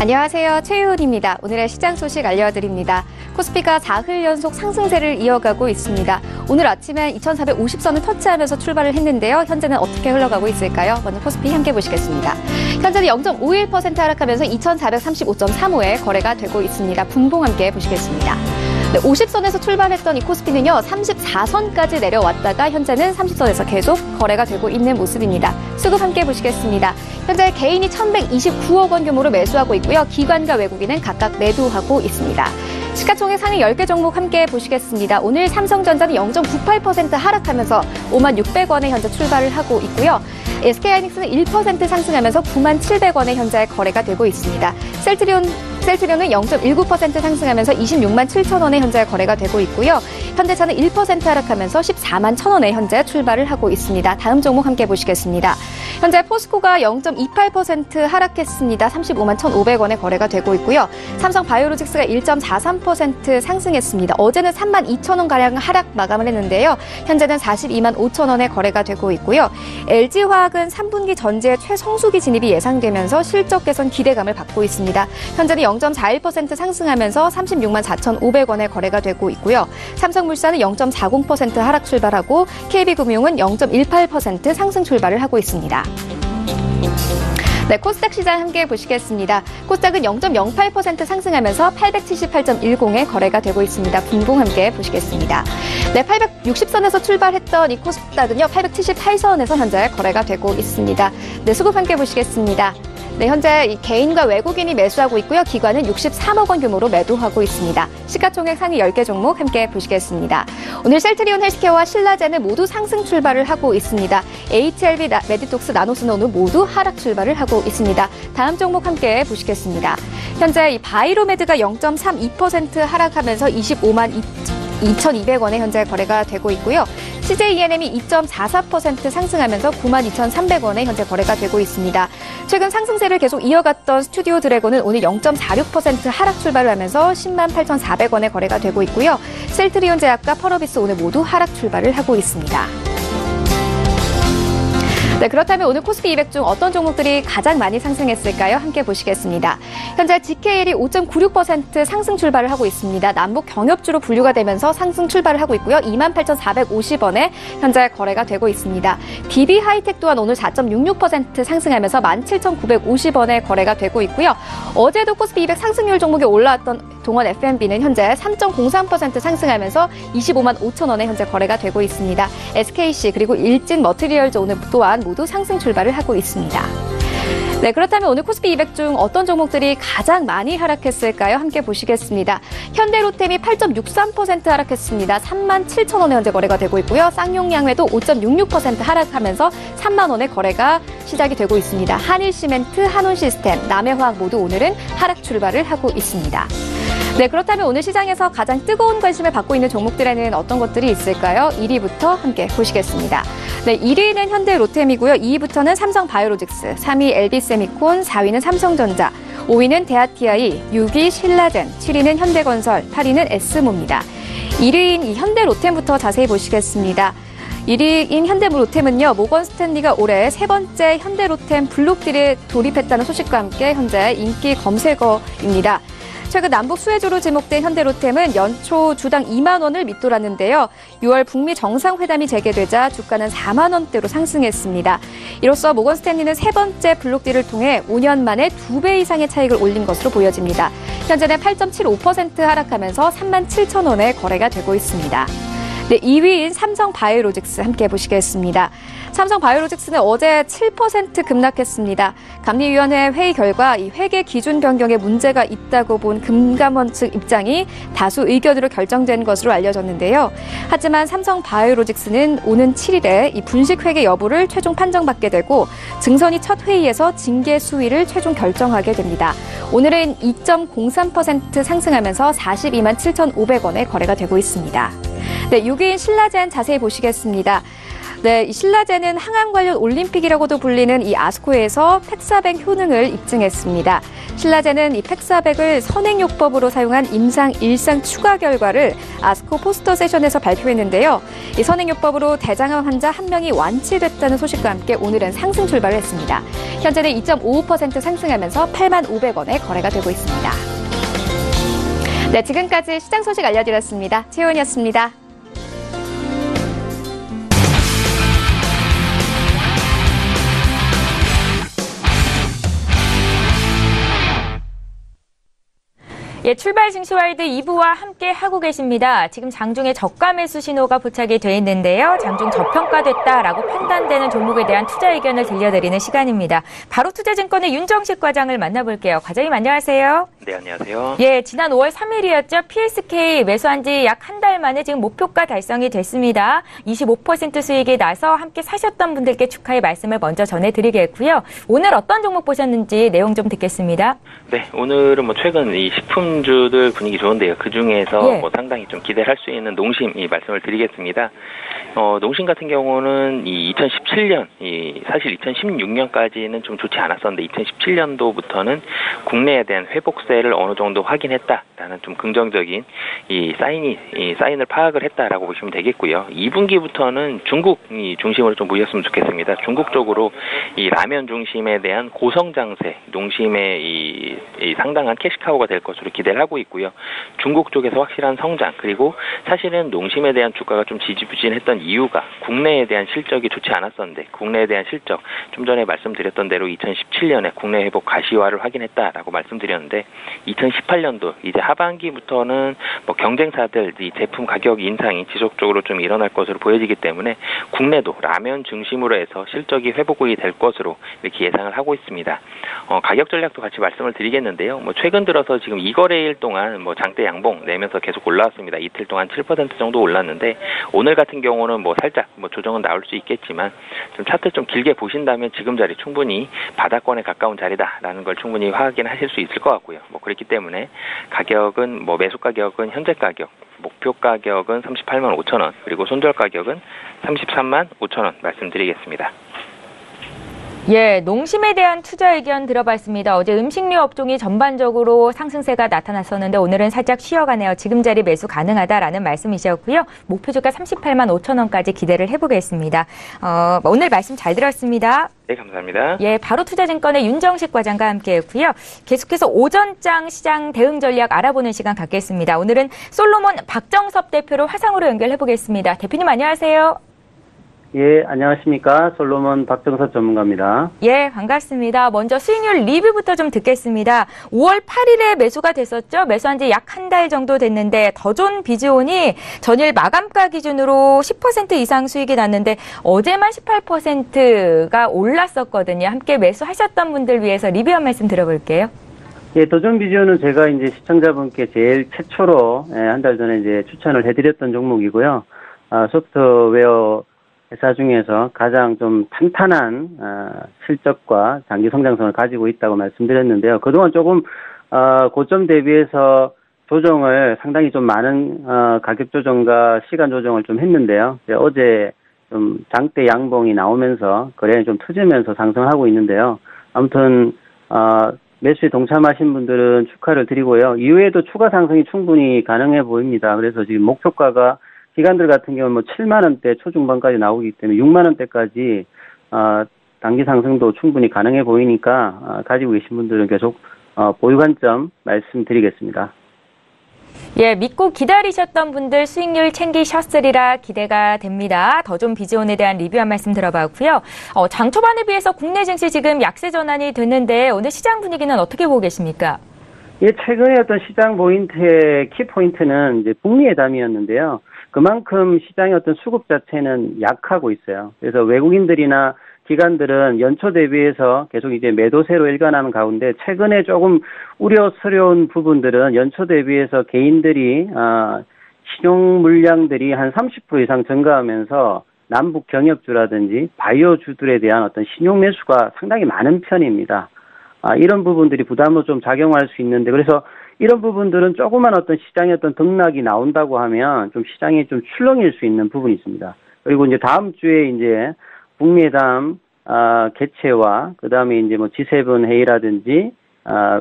안녕하세요. 최유은입니다. 오늘의 시장 소식 알려드립니다. 코스피가 4흘 연속 상승세를 이어가고 있습니다. 오늘 아침에 2450선을 터치하면서 출발을 했는데요. 현재는 어떻게 흘러가고 있을까요? 먼저 코스피 함께 보시겠습니다. 현재는 0.51% 하락하면서 2435.35에 거래가 되고 있습니다. 분봉 함께 보시겠습니다. 네, 50선에서 출발했던 이 코스피는요, 34선까지 내려왔다가 현재는 30선에서 계속 거래가 되고 있는 모습입니다. 수급 함께 보시겠습니다. 현재 개인이 1129억 원 규모로 매수하고 있고요. 기관과 외국인은 각각 매도하고 있습니다. 시가총액 상위 10개 종목 함께 보시겠습니다. 오늘 삼성전자는 0.98% 하락하면서 56,600원에 현재 출발을 하고 있고요. SK하이닉스는 1% 상승하면서 97,700원에 현재 거래가 되고 있습니다. 셀트리온은 0.19% 상승하면서 267,000원에 현재 거래가 되고 있고요. 현대차는 1% 하락하면서 141,000원에 현재 출발을 하고 있습니다. 다음 종목 함께 보시겠습니다. 현재 포스코가 0.28% 하락했습니다. 351,500원에 거래가 되고 있고요. 삼성바이오로직스가 1.43% 상승했습니다. 어제는 32,000원가량 하락 마감을 했는데요. 현재는 425,000원에 거래가 되고 있고요. LG화학은 3분기 전지의 최성수기 진입이 예상되면서 실적 개선 기대감을 받고 있습니다. 현재는 0.41% 상승하면서 364,500원에 거래가 되고 있고요. 삼성물산은 0.40% 하락 출발하고 KB금융은 0.18% 상승 출발을 하고 있습니다. 네, 코스닥 시장 함께 보시겠습니다. 코스닥은 0.08% 상승하면서 878.10에 거래가 되고 있습니다. 분봉 함께 보시겠습니다. 네, 860선에서 출발했던 이 코스닥은요, 878선에서 현재 거래가 되고 있습니다. 네, 수급 함께 보시겠습니다. 네, 현재 이 개인과 외국인이 매수하고 있고요. 기관은 63억 원 규모로 매도하고 있습니다. 시가총액 상위 10개 종목 함께 보시겠습니다. 오늘 셀트리온 헬스케어와 신라제는 모두 상승 출발을 하고 있습니다. HLB, 메디톡스, 나노스는 모두 하락 출발을 하고 있습니다. 다음 종목 함께 보시겠습니다. 현재 이 바이로메드가 0.32% 하락하면서 2,200원에 현재 거래가 되고 있고요. CJ ENM이 2.44% 상승하면서 92,300원에 현재 거래가 되고 있습니다. 최근 상승세를 계속 이어갔던 스튜디오 드래곤은 오늘 0.46% 하락 출발을 하면서 108,400원에 거래가 되고 있고요. 셀트리온 제약과 펄어비스 오늘 모두 하락 출발을 하고 있습니다. 네, 그렇다면 오늘 코스피 200 중 어떤 종목들이 가장 많이 상승했을까요? 함께 보시겠습니다. 현재 GKL이 5.96% 상승 출발을 하고 있습니다. 남북 경협주로 분류가 되면서 상승 출발을 하고 있고요. 28,450원에 현재 거래가 되고 있습니다. DB하이텍 또한 오늘 4.66% 상승하면서 17,950원에 거래가 되고 있고요. 어제도 코스피 200 상승률 종목이 올라왔던 동원 F&B는 현재 3.03% 상승하면서 25만 5천원에 현재 거래가 되고 있습니다. SKC 그리고 일진 머티리얼즈 오늘 또한 모두 상승 출발을 하고 있습니다. 네, 그렇다면 오늘 코스피 200 중 어떤 종목들이 가장 많이 하락했을까요? 함께 보시겠습니다. 현대로템이 8.63% 하락했습니다. 37,000원에 현재 거래가 되고 있고요. 쌍용양회도 5.66% 하락하면서 3만 원의 거래가 시작이 되고 있습니다. 한일시멘트, 한온시스템, 남해화학 모두 오늘은 하락 출발을 하고 있습니다. 네, 그렇다면 오늘 시장에서 가장 뜨거운 관심을 받고 있는 종목들에는 어떤 것들이 있을까요? 1위부터 함께 보시겠습니다. 네, 1위는 현대로템이고요. 2위부터는 삼성바이오로직스, 3위 LB세미콘, 4위는 삼성전자, 5위는 대하TI, 6위 신라젠, 7위는 현대건설, 8위는 S모입니다. 1위인 이 현대로템부터 자세히 보시겠습니다. 1위인 현대로템은요, 모건 스탠리가 올해 세 번째 현대로템 블록딜에 돌입했다는 소식과 함께 현재 인기 검색어입니다. 최근 남북 수혜주로 지목된 현대로템은 연초 주당 2만 원을 밑돌았는데요. 6월 북미 정상회담이 재개되자 주가는 4만 원대로 상승했습니다. 이로써 모건 스탠리는 세 번째 블록딜을 통해 5년 만에 2배 이상의 차익을 올린 것으로 보여집니다. 현재는 8.75% 하락하면서 3만 7천 원에 거래가 되고 있습니다. 네, 2위인 삼성바이오로직스 함께 보시겠습니다. 삼성바이오로직스는 어제 7% 급락했습니다. 감리위원회 회의 결과 이 회계 기준 변경에 문제가 있다고 본 금감원 측 입장이 다수 의견으로 결정된 것으로 알려졌는데요. 하지만 삼성바이오로직스는 오는 7일에 이 분식 회계 여부를 최종 판정받게 되고 증선이 첫 회의에서 징계 수위를 최종 결정하게 됩니다. 오늘은 2.03% 상승하면서 42만 7,500원에 거래가 되고 있습니다. 네, 6위인 신라젠 자세히 보시겠습니다. 네, 이 신라젠은 항암 관련 올림픽이라고도 불리는 이 아스코에서 팩사백 효능을 입증했습니다. 신라젠은 이 팩사백을 선행요법으로 사용한 임상 1상 추가 결과를 아스코 포스터 세션에서 발표했는데요. 이 선행요법으로 대장암 환자 1명이 완치됐다는 소식과 함께 오늘은 상승 출발을 했습니다. 현재는 2.55% 상승하면서 8만 500원에 거래가 되고 있습니다. 네, 지금까지 시장 소식 알려드렸습니다. 최원이었습니다. 예, 출발 증시와이드 2부와 함께 하고 계십니다. 지금 장중에 저가 매수 신호가 포착이 돼 있는데요. 장중 저평가됐다라고 판단되는 종목에 대한 투자 의견을 들려드리는 시간입니다. 바로 투자증권의 윤정식 과장을 만나볼게요. 과장님 안녕하세요. 네, 안녕하세요. 예, 지난 5월 3일이었죠. PSK 매수한 지 약 한 달 만에 지금 목표가 달성이 됐습니다. 25% 수익이 나서 함께 사셨던 분들께 축하의 말씀을 먼저 전해드리겠고요. 오늘 어떤 종목 보셨는지 내용 좀 듣겠습니다. 네, 오늘은 최근 이 식품주들 분위기 좋은데요. 그 중에서 예. 상당히 좀 기대할 수 있는 농심 말씀을 드리겠습니다. 농심 같은 경우는 이 2017년, 사실 2016년까지는 좀 좋지 않았었는데 2017년도부터는 국내에 대한 회복세를 어느 정도 확인했다라는 좀 긍정적인 사인을 파악을 했다라고 보시면 되겠고요. 2분기부터는 중국이 중심으로 좀 보셨으면 좋겠습니다. 중국 쪽으로 이 라면 중심에 대한 고성장세, 농심의 이 상당한 캐시카우가 될 것으로 기대를 하고 있고요. 중국 쪽에서 확실한 성장, 그리고 사실은 농심에 대한 주가가 좀 지지부진했던 이유가 국내에 대한 실적이 좋지 않았었는데 국내에 대한 실적, 좀 전에 말씀드렸던 대로 2017년에 국내 회복 가시화를 확인했다라고 말씀드렸는데 2018년도 이제 하반기부터는 경쟁사들 이 제품 가격 인상이 지속적으로 좀 일어날 것으로 보여지기 때문에 국내도 라면 중심으로 해서 실적이 회복이 될 것으로 이렇게 예상을 하고 있습니다. 가격 전략도 같이 말씀을 드리겠는데요. 최근 들어서 지금 2거래일 동안 장대 양봉 내면서 계속 올라왔습니다. 이틀 동안 7% 정도 올랐는데 오늘 같은 경우는 살짝 조정은 나올 수 있겠지만 좀 차트 좀 길게 보신다면 지금 자리 충분히 바닥권에 가까운 자리다라는 걸 충분히 확인하실 수 있을 것 같고요. 그렇기 때문에 가격은 매수 가격은 현재 가격 목표 가격은 38만 5천 원, 그리고 손절 가격은 33만 5천 원 말씀드리겠습니다. 예, 농심에 대한 투자 의견 들어봤습니다. 어제 음식료 업종이 전반적으로 상승세가 나타났었는데 오늘은 살짝 쉬어가네요. 지금 자리 매수 가능하다라는 말씀이셨고요. 목표 주가 38만 5천 원까지 기대를 해보겠습니다. 오늘 말씀 잘 들었습니다. 네, 감사합니다. 예, 바로투자증권의 윤정식 과장과 함께했고요. 계속해서 오전장 시장 대응 전략 알아보는 시간 갖겠습니다. 오늘은 솔로몬 박정섭 대표로 화상으로 연결해보겠습니다. 대표님 안녕하세요. 예, 안녕하십니까. 솔로몬 박정섭 전문가입니다. 예, 반갑습니다. 먼저 수익률 리뷰부터 좀 듣겠습니다. 5월 8일에 매수가 됐었죠. 매수한 지 약 한 달 정도 됐는데 더존 비즈온이 전일 마감가 기준으로 10% 이상 수익이 났는데 어제만 18%가 올랐었거든요. 함께 매수하셨던 분들 위해서 리뷰 한 말씀 들어볼게요. 예, 더존 비즈온은 제가 이제 시청자분께 제일 최초로 한 달 전에 이제 추천을 해드렸던 종목이고요. 소프트웨어 회사 중에서 가장 좀 탄탄한 실적과 장기 성장성을 가지고 있다고 말씀드렸는데요. 그동안 조금 고점 대비해서 조정을 상당히 좀 많은 가격 조정과 시간 조정을 좀 했는데요. 어제 좀 장대 양봉이 나오면서 거래량이 좀 터지면서 상승하고 있는데요. 아무튼 매수에 동참하신 분들은 축하를 드리고요. 이후에도 추가 상승이 충분히 가능해 보입니다. 그래서 지금 목표가가 기관들 같은 경우는 뭐 7만 원대 초중반까지 나오기 때문에 6만 원대까지 단기 상승도 충분히 가능해 보이니까 가지고 계신 분들은 계속 보유 관점 말씀드리겠습니다. 예, 믿고 기다리셨던 분들 수익률 챙기셨으리라 기대가 됩니다. 더존 비즈온에 대한 리뷰 한 말씀 들어봤고요. 장 초반에 비해서 국내 증시 지금 약세 전환이 됐는데 오늘 시장 분위기는 어떻게 보고 계십니까? 예, 최근에 어떤 시장 포인트의 키포인트는 이제 북미 회담이었는데요. 그만큼 시장의 어떤 수급 자체는 약하고 있어요. 그래서 외국인들이나 기관들은 연초 대비해서 계속 이제 매도세로 일관하는 가운데 최근에 조금 우려스러운 부분들은 연초 대비해서 개인들이 신용 물량들이 한 30% 이상 증가하면서 남북 경협주라든지 바이오주들에 대한 어떤 신용 매수가 상당히 많은 편입니다. 이런 부분들이 부담으로 좀 작용할 수 있는데 그래서 이런 부분들은 조그만 어떤 시장의 어떤 등락이 나온다고 하면 좀 시장이 좀 출렁일 수 있는 부분이 있습니다. 그리고 이제 다음 주에 이제 북미 회담 개최와 그다음에 이제 뭐 G7 회의라든지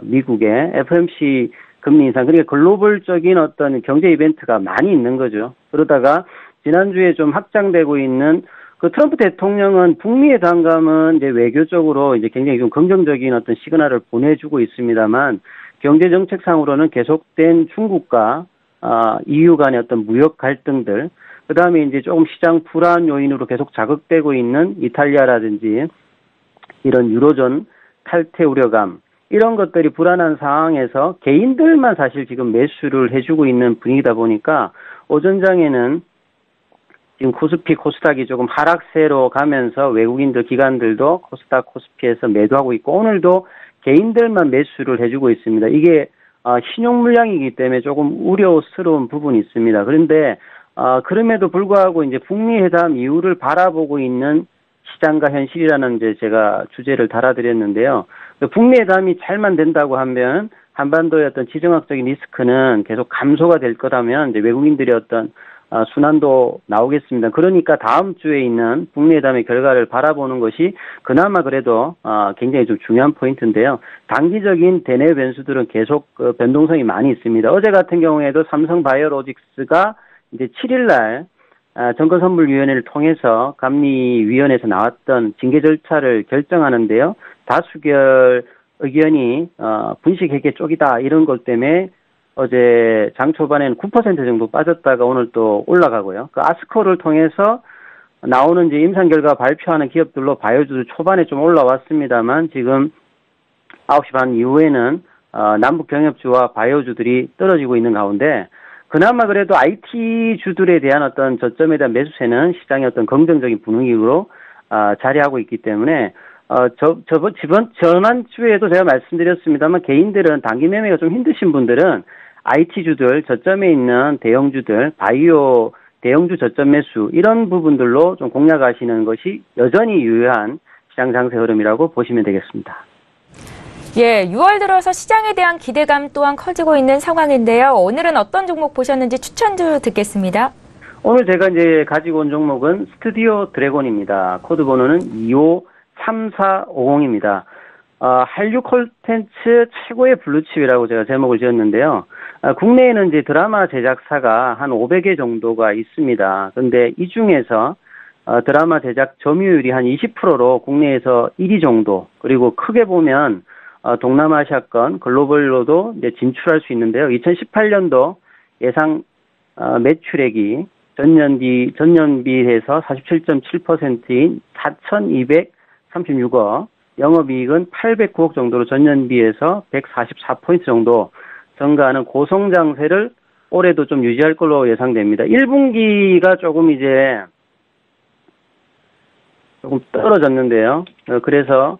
미국의 FOMC 금리 인상 그러니까 글로벌적인 어떤 경제 이벤트가 많이 있는 거죠. 그러다가 지난주에 좀 확장되고 있는 그 트럼프 대통령은 북미 회담감은 이제 외교적으로 이제 굉장히 좀 긍정적인 어떤 시그널을 보내주고 있습니다만 경제 정책상으로는 계속된 중국과 EU 간의 어떤 무역 갈등들, 그 다음에 이제 조금 시장 불안 요인으로 계속 자극되고 있는 이탈리아라든지 이런 유로존 탈퇴 우려감 이런 것들이 불안한 상황에서 개인들만 사실 지금 매수를 해주고 있는 분위기다 보니까 오전장에는 지금 코스피, 코스닥이 조금 하락세로 가면서 외국인들, 기관들도 코스닥, 코스피에서 매도하고 있고 오늘도 개인들만 매수를 해주고 있습니다. 이게 신용 물량이기 때문에 조금 우려스러운 부분이 있습니다. 그런데 그럼에도 불구하고 이제 북미 회담 이후를 바라보고 있는 시장과 현실이라는 이제 제가 주제를 달아드렸는데요. 북미 회담이 잘만 된다고 하면 한반도의 어떤 지정학적인 리스크는 계속 감소가 될 거라면 이제 외국인들의 어떤 순환도 나오겠습니다. 그러니까 다음 주에 있는 북미 회담의 결과를 바라보는 것이 그나마 그래도 굉장히 좀 중요한 포인트인데요. 단기적인 대내 변수들은 계속 변동성이 많이 있습니다. 어제 같은 경우에도 삼성바이오로직스가 이제 7일날 정권선물위원회를 통해서 감리위원회에서 나왔던 징계 절차를 결정하는데요. 다수결 의견이 분식회계 쪽이다 이런 것 때문에 어제 장 초반에는 9% 정도 빠졌다가 오늘 또 올라가고요. 그 아스코를 통해서 나오는 이제 임상 결과 발표하는 기업들로 바이오주도 초반에 좀 올라왔습니다만 지금 9시 반 이후에는 남북 경협주와 바이오주들이 떨어지고 있는 가운데 그나마 그래도 IT주들에 대한 어떤 저점에 대한 매수세는 시장의 어떤 긍정적인 분위기로 자리하고 있기 때문에 지난주에도 제가 말씀드렸습니다만 개인들은 단기 매매가 좀 힘드신 분들은 IT주들, 저점에 있는 대형주들, 바이오 대형주 저점 매수 이런 부분들로 좀 공략하시는 것이 여전히 유효한 시장 장세 흐름이라고 보시면 되겠습니다. 예, 6월 들어서 시장에 대한 기대감 또한 커지고 있는 상황인데요. 오늘은 어떤 종목 보셨는지 추천도 듣겠습니다. 오늘 제가 이제 가지고 온 종목은 스튜디오 드래곤입니다. 코드 번호는 253450입니다. 한류 콘텐츠 최고의 블루칩이라고 제가 제목을 지었는데요. 국내에는 이제 드라마 제작사가 한 500개 정도가 있습니다. 그런데 이 중에서 드라마 제작 점유율이 한 20%로 국내에서 1위 정도, 그리고 크게 보면 동남아시아권 글로벌로도 이제 진출할 수 있는데요. 2018년도 예상 매출액이 전년비해서 47.7%인 4,236억, 영업이익은 809억 정도로 전년비해서 144포인트 정도 증가하는 고성장세를 올해도 좀 유지할 걸로 예상됩니다. 1분기가 조금 떨어졌는데요. 그래서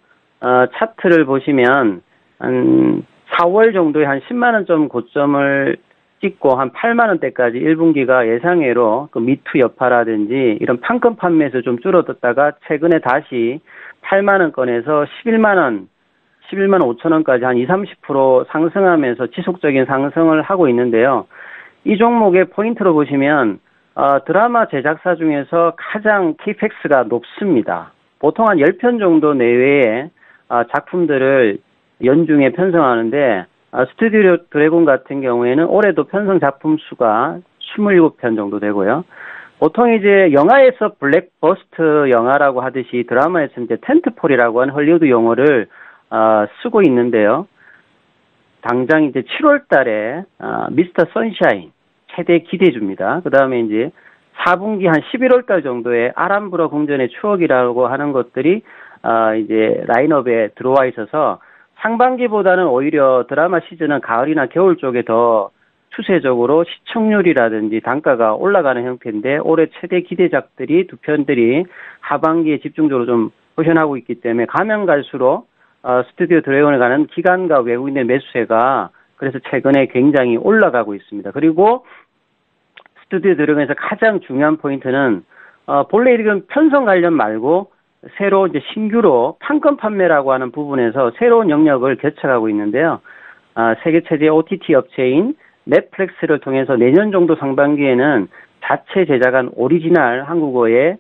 차트를 보시면 한 4월 정도에 한 10만 원 좀 고점을 찍고 한 8만 원대까지 1분기가 예상외로 그 미투 여파라든지 이런 판권 판매에서 좀 줄어들다가 최근에 다시 8만 원권에서 11만 5천 원까지 한 20-30% 상승하면서 지속적인 상승을 하고 있는데요. 이 종목의 포인트로 보시면 드라마 제작사 중에서 가장 KPX가 높습니다. 보통 한 10편 정도 내외의 작품들을 연중에 편성하는데 스튜디오 드래곤 같은 경우에는 올해도 편성 작품 수가 27편 정도 되고요. 보통 이제 영화에서 블랙버스트 영화라고 하듯이 드라마에서 이제 텐트폴이라고 하는 헐리우드 용어를 쓰고 있는데요. 당장 이제 7월 달에 미스터 선샤인 최대 기대주입니다. 그 다음에 이제 4분기 한 11월 달 정도에 아람브라 궁전의 추억이라고 하는 것들이 이제 라인업에 들어와 있어서 상반기보다는 오히려 드라마 시즌은 가을이나 겨울 쪽에 더 추세적으로 시청률이라든지 단가가 올라가는 형태인데 올해 최대 기대작들이 두 편들이 하반기에 집중적으로 좀 표현하고 있기 때문에 가면 갈수록 스튜디오 드래곤에 가는 기관과 외국인의 매수세가 그래서 최근에 굉장히 올라가고 있습니다. 그리고 스튜디오 드래곤에서 가장 중요한 포인트는 본래 이런 편성 관련 말고 새로 이제 신규로 판권 판매라고 하는 부분에서 새로운 영역을 개척하고 있는데요. 세계 최대 OTT 업체인 넷플릭스를 통해서 내년 정도 상반기에는 자체 제작한 오리지널 한국어의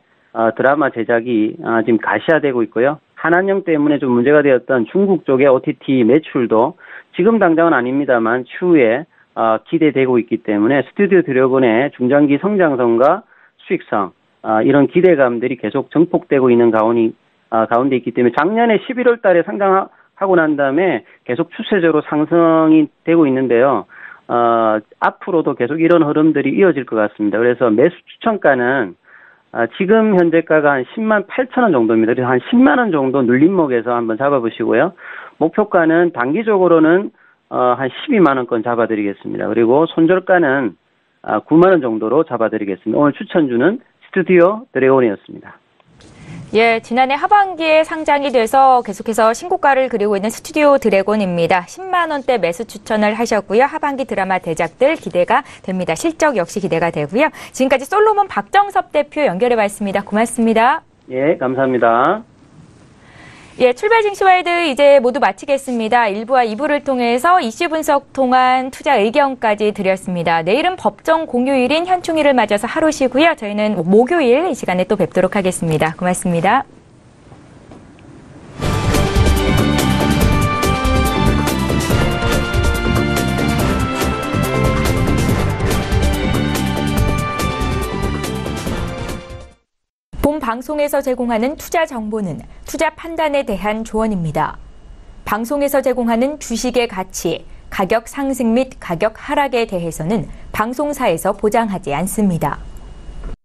드라마 제작이 지금 가시화되고 있고요. 한한령 때문에 좀 문제가 되었던 중국 쪽의 OTT 매출도 지금 당장은 아닙니다만 추후에 기대되고 있기 때문에 스튜디오 드래곤의 중장기 성장성과 수익성 이런 기대감들이 계속 증폭되고 있는 가운데 있기 때문에 작년에 11월 달에 상장하고 난 다음에 계속 추세적으로 상승이 되고 있는데요. 앞으로도 계속 이런 흐름들이 이어질 것 같습니다. 그래서 매수 추천가는 지금 현재가가 한 10만 8천 원 정도입니다. 그래서 한 10만 원 정도 눌림목에서 한번 잡아보시고요. 목표가는 단기적으로는 한 12만 원권 잡아드리겠습니다. 그리고 손절가는 9만 원 정도로 잡아드리겠습니다. 오늘 추천주는 스튜디오 드래곤이었습니다. 예, 지난해 하반기에 상장이 돼서 계속해서 신고가를 그리고 있는 스튜디오 드래곤입니다. 10만 원대 매수 추천을 하셨고요. 하반기 드라마 대작들 기대가 됩니다. 실적 역시 기대가 되고요. 지금까지 솔로몬 박정섭 대표 연결해봤습니다. 고맙습니다. 예, 감사합니다. 예, 출발 증시와이드 이제 모두 마치겠습니다. 1부와 2부를 통해서 이슈 분석 통한 투자 의견까지 드렸습니다. 내일은 법정 공휴일인 현충일을 맞아서 하루 쉬고요. 저희는 목요일 이 시간에 또 뵙도록 하겠습니다. 고맙습니다. 본 방송에서 제공하는 투자 정보는 투자 판단에 대한 조언입니다. 방송에서 제공하는 주식의 가치, 가격 상승 및 가격 하락에 대해서는 방송사에서 보장하지 않습니다.